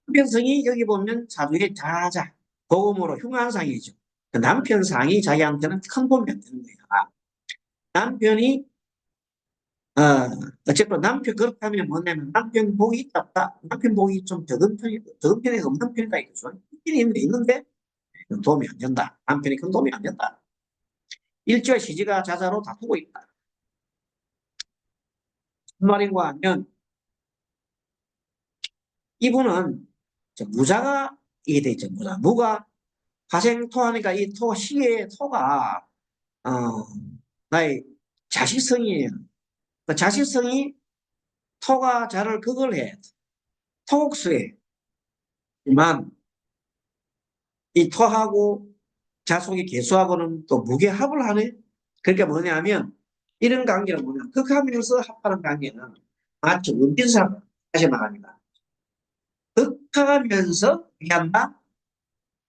남편성이 여기 보면 사주의 자자, 복음으로 흉한상이죠. 그 남편상이 자기한테는 큰 도움이 안 되는 거예요. 남편이 어, 어쨌든 남편 그렇다면 뭐냐면 남편 복이 있다 없다. 남편 복이 좀 적은 편이 없는 편이다 이거죠. 있긴 있는데 도움이 안 된다. 남편이 큰 도움이 안 된다. 일주일 시지가 자자로 다투고 있다. 무슨 말인가 하면 이분은 무자가 이게 되죠. 무가 화생토하니까 이 토가 시의 토가 어, 나의 자식성이에요. 그 자식성이 토가 자를 그걸 해. 토옥수에. 만 이 토하고 자속의 개수하고는 또 무게합을 하네. 그러니까 뭐냐면 이런 관계는 뭐냐. 극하면서 합하는 관계는 마치 원진사 다시 말합니다. 극하면서 얘기한다.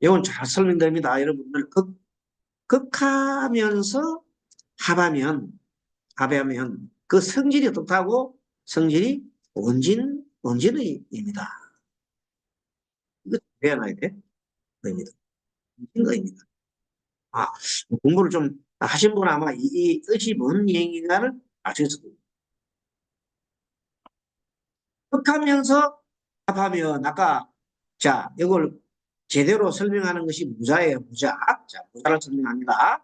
이건 잘 설명됩니다. 여러분들 극하면서 합하면 그 성질이 어떻다고? 성질이 원진의입니다. 이거 배워놔야 돼. 의입니다. 원진의입니다. 아, 공부를 좀 하신 분 아마 이 뜻이 뭔 얘기인가를 아셨을 거예요. 극하면서 합하면 아까 자 이걸 제대로 설명하는 것이 무자예요. 무자. 자, 무자를 설명합니다.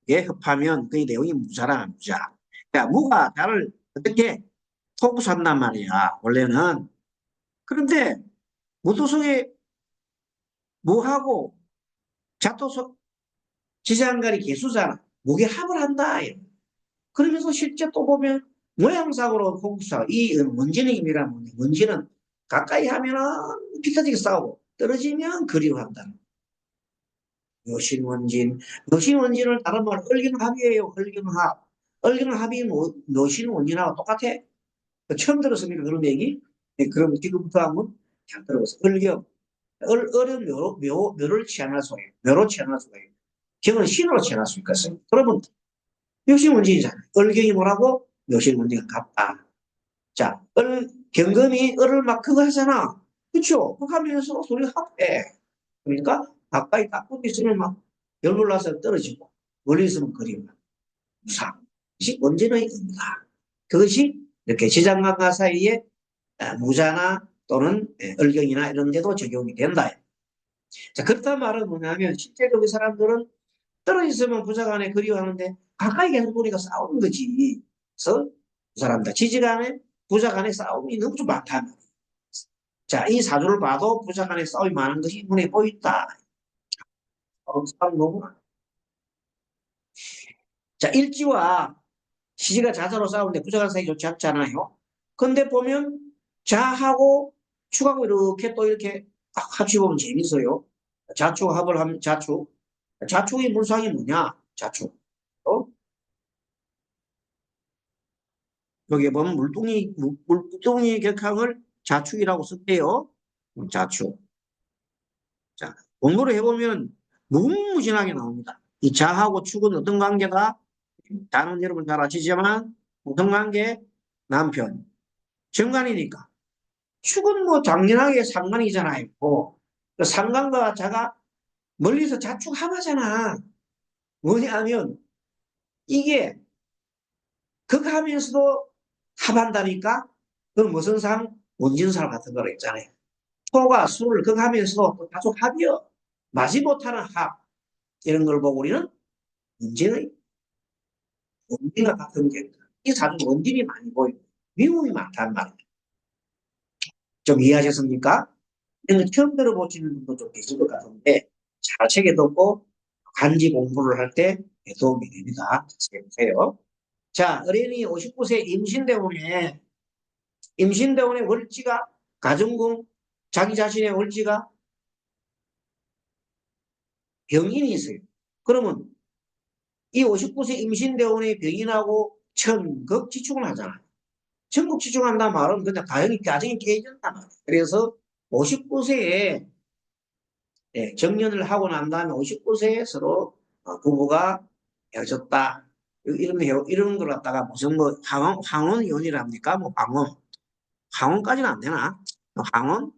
예, 합하면 그 내용이 무자라 무자. 자, 무가 자를 어떻게 토구산단 말이야. 원래는. 그런데 무도 속에 무하고 자토 지장간이 개수잖아. 무게 합을 한다. 그러면서 실제 또 보면 모양상으로 공사 이 원진의 의미란 뭐냐. 원진은 가까이 하면은 비슷하게 싸우고 떨어지면 그리워한다. 묘신원진. 묘신원진을 다른 말로 얼긴합이에요. 얼긴합. 얼긴합이 묘신원진하고 똑같아. 처음 들었습니까? 그런 얘기? 네, 그럼 지금부터 한번 잘 들어보세요. 얼경. 얼은 묘를 취한할 수가 있어요. 묘로 취한할 수가 있어요. 경은 신으로 취한할 수 있겠어요. 그러면 묘신원진이잖아요. 얼경이 뭐라고? 묘신원진과 같다. 자, 경금이 을을 막 그거 하잖아. 그쵸? 그거 하면서 소리가 합해. 그러니까 가까이 딱 붙어 있으면 막 열불 나서 떨어지고 멀리 있으면 그리워. 무상. 그것이 원진의 의미다. 그것이 이렇게 지장간과 사이에 무자나 또는 얼경이나 이런 데도 적용이 된다. 자, 그렇단 말은 뭐냐면 실제로 그 사람들은 떨어졌으면 부자간에 그리워하는데 가까이 계속 보니까 싸우는 거지. 그래서 그 사람들 지지간에 부자간에 싸움이 너무 좀 많다. 자, 이 사주를 봐도 부자간에 싸움이 많은 것이 눈에 보인다. 싸움 너무 많아. 자, 일지와 시지가 자자로 싸우는데 부자간 사이 좋지 않잖아요. 근데 보면 자하고 축하고 이렇게 또 이렇게 딱 합치보면 재밌어요. 자축 합을 하면 자축. 자축의 물상이 뭐냐? 자축. 어? 여기 보면 물뚱이 격항을 자축이라고 썼대요. 자축. 자, 공부를 해보면 무궁무진하게 나옵니다. 이 자하고 축은 어떤 관계다? 자는 여러분 잘 아시지만 어떤 관계? 남편. 정관이니까. 축은 뭐 당연하게 상관이잖아요. 그 상관과 자가 멀리서 자축합하잖아. 뭐냐면 이게 극하면서도 합한다니까 그건 무슨 상? 원진살 같은 거로 있잖아요. 토가 수를 극하면서도 또 자축합이요. 마지못하는 합. 이런 걸 보고 우리는 원진의 원진과 같은 게 이 사주 원진이 많이 보이고 미움이 많단 말이에요. 좀 이해하셨습니까? 이런 거 처음 들어보시는 분도 좀 계실 것 같은데 잘 책에 듣고 간지 공부를 할 때 도움이 됩니다. 자세히 보세요. 자, 어린이 59세 임신대원의 월지가 가정궁 자기 자신의 월지가 병인이 있어요. 그러면 이 59세 임신대원의 병인하고 천극지축을 하잖아요. 천국지축한다는 말은 그냥 가정이 깨진단 말이에요. 그래서 59세에 정년을 하고 난 다음에 59세에 서로 부부가 헤어졌다. 이런 걸 갖다가 무슨 뭐 황혼이혼이랍니까? 뭐 황혼까지는 안 되나? 황혼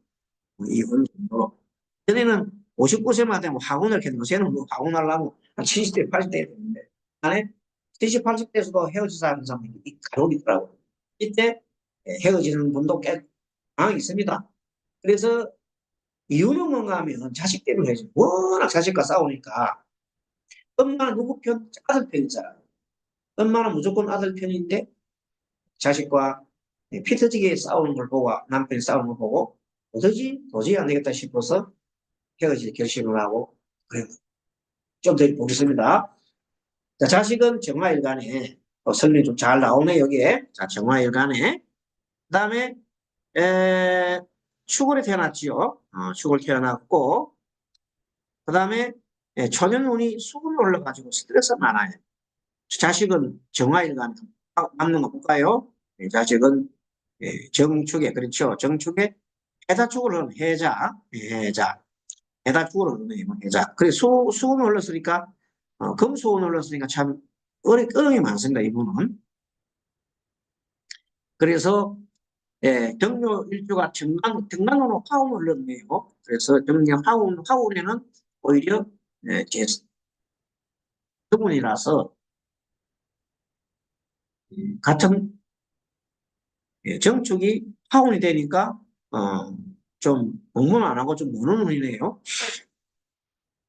이혼 정도로. 전에는 59세만 되면 황혼을 했는데 요새는 뭐 황혼하려면 한 70대, 80대 됐는데 안에 70, 80대에서도 헤어져서 하는 사람이 간혹 있더라고요. 이때 헤어지는 분도 꽤 많이 있습니다. 그래서 이유는 뭔가 하면 자식 때문에 헤어지 워낙 자식과 싸우니까 엄마는 누구 편? 아들 편이잖아요. 엄마는 무조건 아들 편인데 자식과 피 터지게 싸우는 걸 보고 남편이 싸우는 걸 보고 도저히 안 되겠다 싶어서 헤어질 결심을 하고 그래요. 좀 더 보겠습니다. 자, 자식은 정화일간에 설명이 좀 잘 나오네 여기에. 자, 정화일간에 그 다음에 축월에 태어났지요. 축월 태어났고 그 다음에 초년운이 수금이 올라가지고 스트레스가 많아요. 자식은 정화일간 남는 거 볼까요? 자식은 정축에, 그렇죠. 정축에 해자축을 흐르는 해자, 해자. 해자축을 흐르는 해자. 그래, 수금이 흘렀으니까, 금수금이 흘렀으니까 참 어려움이 많습니다, 이분은. 그래서 정묘 일주가 정관으로 화운을 흘렀네요. 그래서 정묘 화운에는 오히려 정운이라서 같은 정축이 화운이 되니까 좀 공부는 안 하고 좀 노는 운이네요.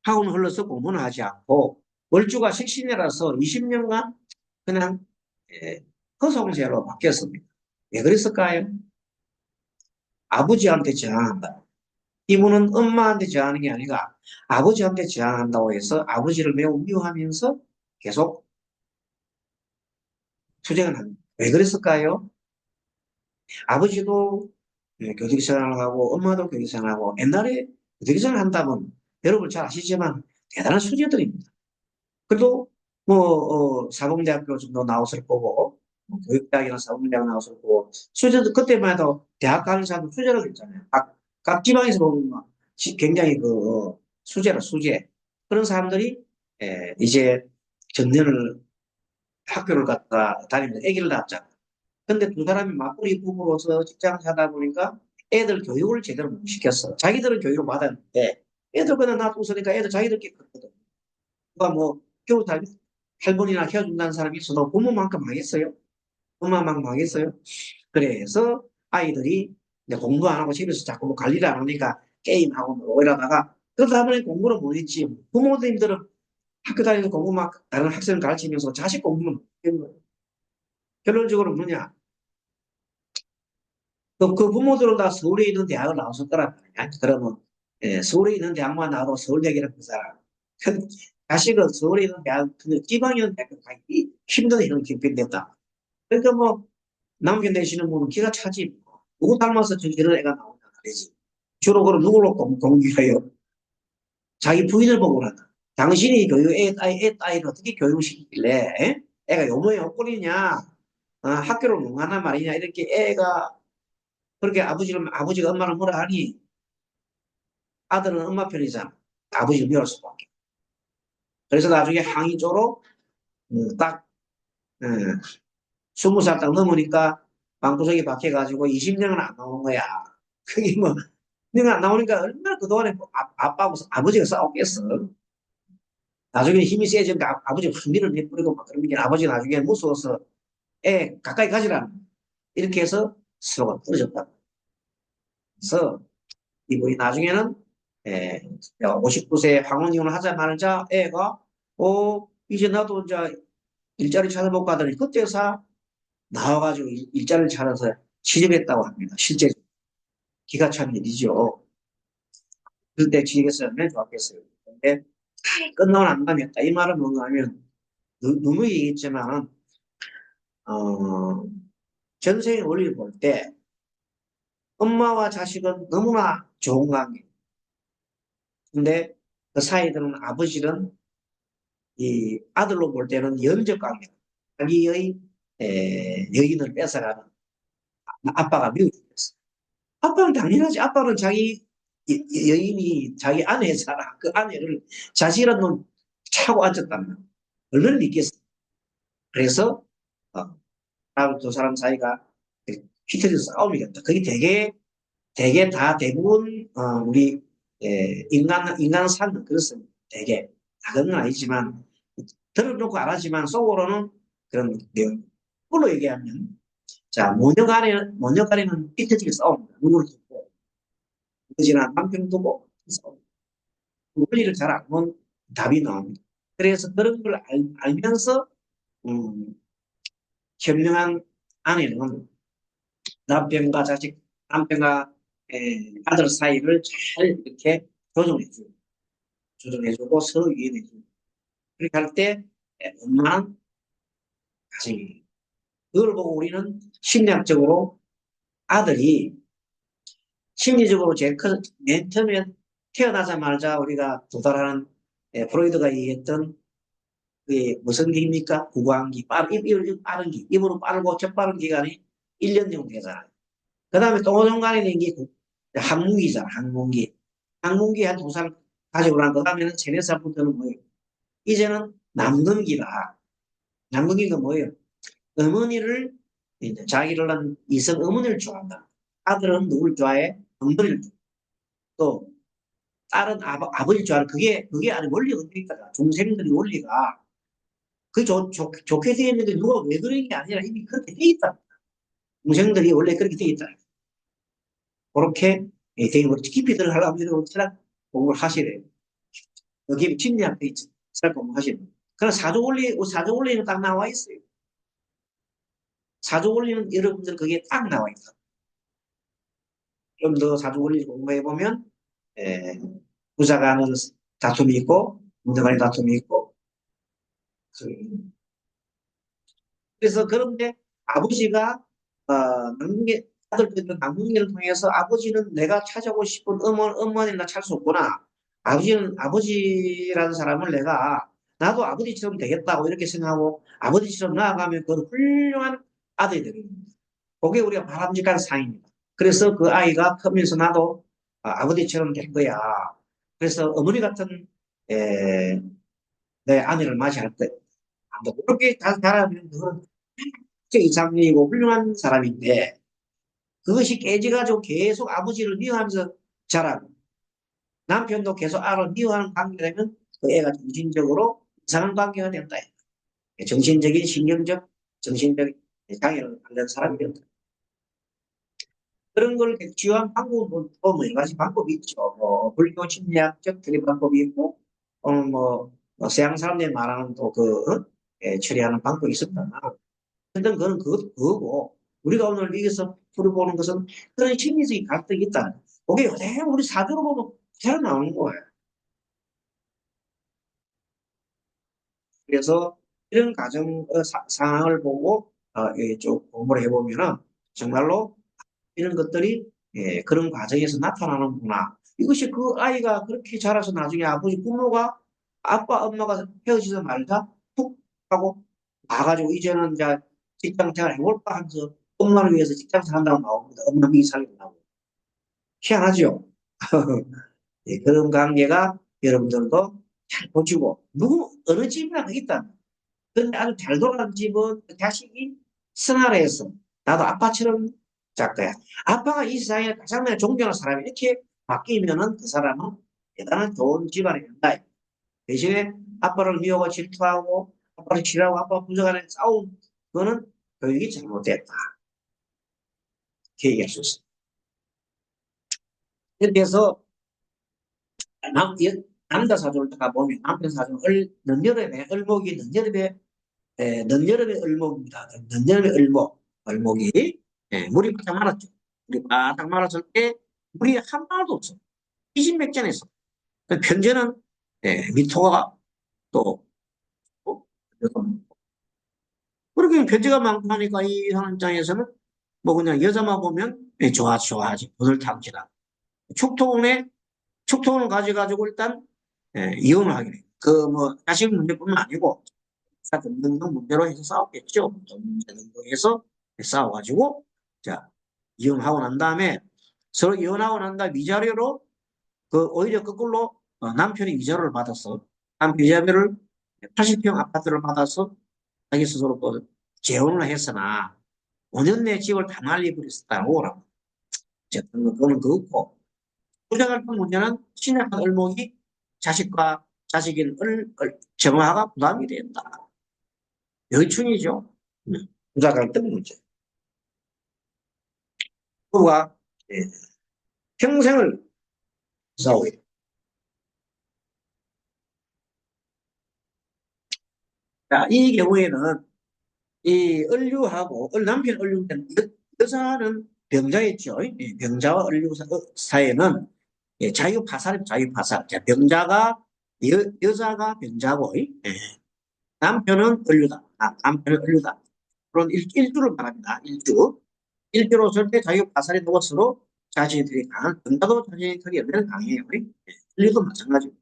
화운을 흘러서 공부는 하지 않고 월주가 식신이라서 20년간 그냥 허송세로 바뀌었습니다. 왜 그랬을까요? 아버지한테 저항한다. 이분은 엄마한테 저항하는 게 아니라 아버지한테 저항한다고 해서 아버지를 매우 미워하면서 계속 투쟁을 합니다. 왜 그랬을까요? 아버지도 교직생활을 하고 엄마도 교직생활을 하고 옛날에 교직생활을 한다면 여러분 잘 아시지만 대단한 수재들입니다. 그래도 뭐 사범대학교 정도 나왔을 거고 뭐 교육대학이나 사범대학 나왔을 거고 수재도 그때만 해도 대학 가는 사람도 수재라고 했잖아요. 각 지방에서 보면 굉장히 수재라 수재 그런 사람들이 이제 정년을 학교를 갔다 다니면서 아기를 낳았잖아요. 근데 두 사람이 맞벌이 부부로서 직장을 하다 보니까 애들 교육을 제대로 못 시켰어. 자기들은 교육을 받았는데 애들 그냥 놔두고서니까 애들 자기들끼리 컸거든. 누가 뭐 겨우 할머니나 헤어준다는 사람이 있어도 부모만큼 망했어요. 엄마만 망했어요. 그래서 아이들이 이제 공부 안 하고 집에서 자꾸 뭐 관리를 안 하니까 게임하고 뭐 이러다가 그러다 보니 공부를 못 했지. 부모님들은 학교 다니면서 공부 막 다른 학생 가르치면서 자식 공부는 못 했는 거예요. 결론적으로 뭐냐? 그 부모들은 다 서울에 있는 대학을 나왔을 거란 말이야. 그러면 서울에 있는 대학만 나와도 서울대학이라는 그 사람. 자식은 서울에 있는 대학, 지방에 있는 대학 가기 힘든 이런 경편됐다. 그러니까 뭐 남겨내시는 분은 기가 차지. 누구 닮아서 저런 애가 나온다 그러지. 주로 그럼 누구로 공개해요? 자기 부인을 보고 그런다. 당신이 애 따위를 어떻게 교육시키길래 애가 요모에 헛골이냐 학교를 못 가나 말이냐 이렇게 애가 그렇게 아버지가 엄마를 뭐라 하니 아들은 엄마 편이잖아. 아버지를 미워할 수밖에. 그래서 나중에 항의조로 딱 20살 딱 넘으니까 방구석에 박혀가지고 20년은 안 나오는 거야. 그게 뭐 내가 안 나오니까 얼마나 그동안에 아빠하고 아버지가 싸웠겠어. 나중에 힘이 세지니까 아버지가 흥미를 내버리고 막 그러는 게 아버지가 나중에 무서워서 애 가까이 가지라. 이렇게 해서 서로가 떨어졌다. 그래서 이분이 나중에는 59세 황혼이혼을 하자 말자 애가 이제 나도 이제 일자리 찾아볼까 하더니 그때서 나와가지고 일자리를 찾아서 취직했다고 합니다. 실제 기가 찬 일이죠. 그때 취직했으면 얼마나 좋았겠어요. 근데 끝나고 난 다음에 이 말은 뭔가 하면 누누이 얘기했지만 어, 전생의 원리를 볼 때 엄마와 자식은 너무나 좋은 관계. 근데 그 사이에는 아버지는 이 아들로 볼 때는 영적 관계. 자기의 여인을 뺏어가는 아빠가 미워졌어. 아빠는 당연하지. 아빠는 자기 여인이 자기 아내잖아. 그 아내를 자식이라는 놈 차고 앉았다면 얼마나 믿겠어. 그래서 두 사람 사이가 휘틀려서 싸움이겠다. 그게 되게 다 대부분 우리 인간 사는 그렇습니다. 되게 다른 건 아니지만 들어놓고 안 하지만 속으로는 그런 내용. 그걸로 얘기하면 자 모녀간에는 삐뚤게 싸웁니다. 누구를 두고 아버지나 남편 두고 싸웁니다. 원리를 잘 알면 답이 나옵니다. 그래서 그런 걸 알면서 음, 현명한 아내는 남편과 자식, 남편과 아들 사이를 잘 이렇게 조정해주고, 조정해주고 서로 이해해주고. 그렇게 할 때 원만한 가정이. 그걸 보고 우리는 심리학적으로 아들이 심리적으로 제일 맨 처음에 태어나자마자 우리가 도달하는 프로이드가 얘기했던 그게 무슨 기입니까? 구강기, 빠른 기, 입으로 빠르고 젖바른 기간이 1년 정도 되잖아요. 그 다음에 또 중간에 된게 항문기잖아, 항문기. 항문기 한 2살 가지고 난 그 다음에는 3, 4살부터는 뭐예요? 이제는 남는기다. 남는기가 뭐예요? 어머니를, 이제 자기를 낳은 이성 어머니를 좋아한다. 아들은 누굴 좋아해? 어머니를 좋아해. 또, 딸은 아버지를 좋아하는 그게 아니 원리가 어떻게 있다. 중생들의 원리가 좋게 되어 있는데 누가 왜 그런 게 아니라 이미 그렇게 돼 있다. 중생들이 원래 그렇게 돼 있다. 그렇게 되게 깊이 들어가려면 이런 철학 공부를 하시래요. 여기 심리학도 있죠. 철학 공부하시는. 그럼 사조 원리는 딱 나와 있어요. 사조 원리는 여러분들 그게 딱 나와 있다. 좀 더 사조 원리 공부해 보면 부자 간의 다툼이 있고 부자 간의 다툼이 있고 그래서 그런데 아버지가 남궁계 아들들 남궁계를 통해서 아버지는 내가 찾아오고 싶은 어머니를 나 찾을 수 없구나. 아버지라는 사람을 내가 나도 아버지처럼 되겠다고 이렇게 생각하고 아버지처럼 나아가면 그 훌륭한 아들이 되겠습니다. 그게 우리가 바람직한 상입니다. 그래서 그 아이가 크면서 나도 아버지처럼 될 거야. 그래서 어머니 같은 에, 내 아내를 맞이할 거야. 그렇게 자라면 그건 이상적이고 훌륭한 사람인데 그것이 깨져가지고 계속 아버지를 미워하면서 자라고 남편도 계속 아를 미워하는 관계가 되면 그 애가 정신적으로 이상한 관계가 된다. 정신적인 신경적 정신적 장애를 받는 사람이 된다. 그런 걸 치유한 방법은 또 여러 가지 방법이 있죠. 뭐 불교 심리학적 틀린 방법이 있고 서양 사람들이 말하는 또그 처리하는 방법이 있었다. 일단 그건 그거고 우리가 오늘 여기서 풀어보는 것은 그런 심리적인 갈등이 있다. 그게 요새 우리 사주로 보면 잘 나오는 거예요. 그래서 이런 가정 상황을 보고 좀 공부를 해보면은 정말로 이런 것들이 그런 과정에서 나타나는구나. 이것이 그 아이가 그렇게 자라서 나중에 아버지 부모가 아빠 엄마가 헤어지자 말자 툭 하고 나가지고 이제는 이제 직장 생활 해볼까 하면서 엄마를 위해서 직장 생활 한다고 나옵니다. 엄마 미기 살린다고. 희한하죠? 예, 그런 관계가 여러분들도 잘 보시고 어느 집이나 있다. 근데 아주 잘 돌아가는 집은 그 자식이 생활을 해서 나도 아빠처럼 잘 거야. 아빠가 이 세상에 가장 내가 존경하는 사람이 이렇게 바뀌면은 그 사람은 대단한 좋은 집안이 된다. 대신에 아빠를 미워하고 질투하고 아빠를 싫어하고 아빠 부족하는 싸움 그거는 교육이 잘못됐다. 이렇게 얘기할 수 있습니다. 그래서 남, 남자 사주를 딱 보면 남편 사주는 늦여름에 을목이 늦여름에 을목입니다. 늦여름에 을목이 물이 바짝 말았죠. 물이 바짝 말았을 때 물이 한 방울도 없어. 피신맥전에서 편제는 미토가 또 어? 그렇게 편제가 많고 하니까 이 사람 입장에서는 뭐 그냥 여자만 보면 좋아하지. 돈을 탐지라. 축토운에 축토운을 가져가지고 일단 이혼을 하게 돼요. 그 뭐 자식 문제뿐만 아니고 등등 문제로 해서 싸웠겠죠. 문제 등등 해서 싸워가지고 자 이혼하고 난 다음에 서로 이혼하고 난 다음에 위자료로 그 오히려 거꾸로 남편이 위자료를 받아서 남편 위자료를 80평 아파트를 받아서 자기 스스로 그 재혼을 했으나 5년 내 집을 다 날려버렸다고 라고. 어쨌든 그거는 그렇고 부자갈등 문제는 신약한 을목이 자식과 자식인 정화가 부담이 된다. 여충이죠. 부자갈등 문제. 부부가 평생을 싸우게 돼요. 자, 이 경우에는 이 을류하고 남편 을류 때는 여자는 병자였죠. 병자와 을류 사이에는 자유파살입니다. 자유파살. 자, 여자가 병자고 남편은 을류다. 남편은 을류다. 그런 일주를 말합니다. 일주로 절대 자유파살의 노릇으로 자신들이 강한 병자도 자신의 턱이 얼마나 강해요. 권리도 마찬가지고.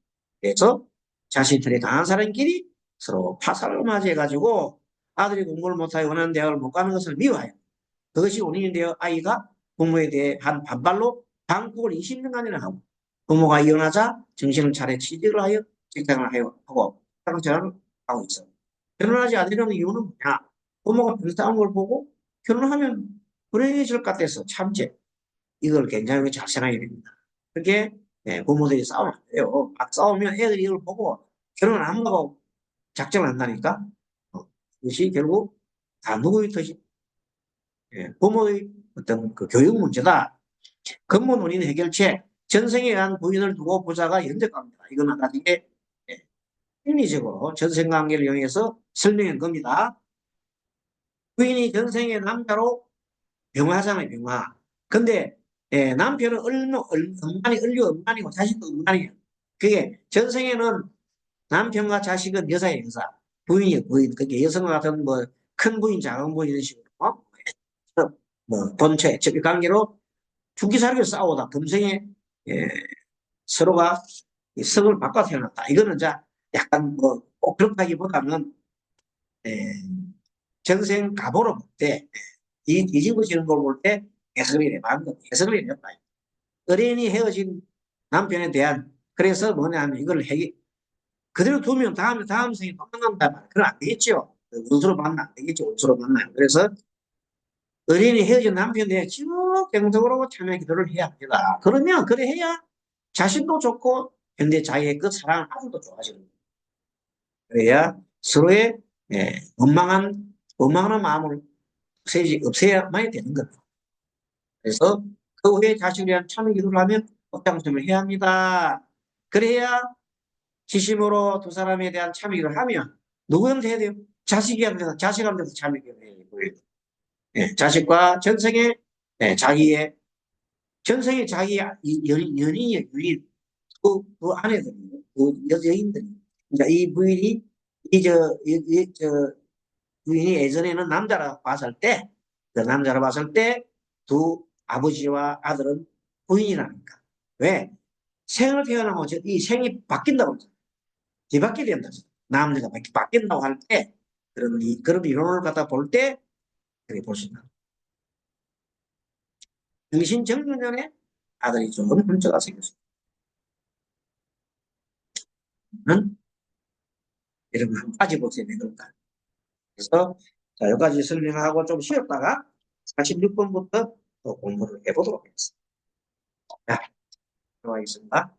그래서 자신들이 강한 사람끼리 서로 파살을 맞이해가지고 아들이 공부를 못하고 원하는 대학을 못 가는 것을 미워해요. 그것이 원인이 되어 아이가 부모에 대해 한 반발로 방국을 20년간이나 하고 부모가 이혼하자 정신을 차려 취직을 하여 직장을 하고 생활을 하고 있어요. 결혼하지 않으려는 이유는 뭐냐? 부모가 불쌍한 걸 보고 결혼하면 불행해질 것 같아서 참지. 이걸 굉장히 잘 생각해야 됩니다. 그렇게 부모들이 싸우면 안 돼요. 막 싸우면 애들이 이걸 보고 결혼을 안 하고 작정을 한다니까. 그것이 결국 다 누구의 탓이 부모의 어떤 그 교육 문제다. 근본 원인 해결책. 전생에 의한 부인을 두고 부자가 연적합니다. 이거는 나중에 심리적으로 전생관계를 이용해서 설명한 겁니다. 부인이 전생에 남자로 병화잖아요, 병화. 근데 남편은 엄만이 을류 엄만이고 자식도 엄만이에요. 그게 전생에는 남편과 자식은 여자예요, 여자. 부인이에요, 부인. 그게 여성과 같은 뭐 큰 부인, 작은 부인 이런 식으로 뭐 본체, 적의 관계로 죽기 살기로 싸우다 금생에 예, 서로가 성을 바꿔 태어났다. 이거는 자 약간 뭐 꼭 그렇다기보다는 예, 전생 가보로 볼 때 뒤집어 지는 걸 볼 때 해석을 해봤는 거 해석을 해봤다. 어린이 헤어진 남편에 대한 그래서 뭐냐 하면 이걸 그대로 두면 다음 생에 또 만난다. 그건 안 되겠죠. 원수로 만나 안 되겠죠. 원수로 만나요. 그래서 어린이 헤어진 남편에 대해 쭉 경적으로 참여 기도를 해야 합니다. 그러면 그래 해야 자신도 좋고 현대 자기의 그 사랑을 아주 더 좋아지는 거예요. 그래야 서로의 원망하는 마음을 없애야만 되는 겁니다. 그래서 그 후에 자식을 위한 참여 기도를 하면 복장점을 해야 합니다. 그래야 지심으로 두 사람에 대한 참여 기도를 하면 누구한테 해야 돼요? 자식한테서 참여 기도를 해야 돼요. 자식과 전생에 자기의 전생에 자기 연인의 유인 그 아내들이 그 여인들이 그러니까 이 부인이 저 부인이 예전에는 남자라 봤을 때 그 남자라 봤을 때 두 아버지와 아들은 부인이라니까 왜 생을 태어나면 이 생이 바뀐다고 하잖아. 뒤바뀌게 된다. 남자가 바뀐다고 할 때 그런 이론을 갖다 볼 때 그렇게 볼 수 있다. 정신 정년 전에 아들이 좋은 문제가 생겼습니다. 이런 거 빠져보세요. 그러니까. 그래서 자, 여기까지 설명하고 좀 쉬었다가 46번부터 또 공부를 해보도록 하겠습니다. 자, 들어가겠습니다.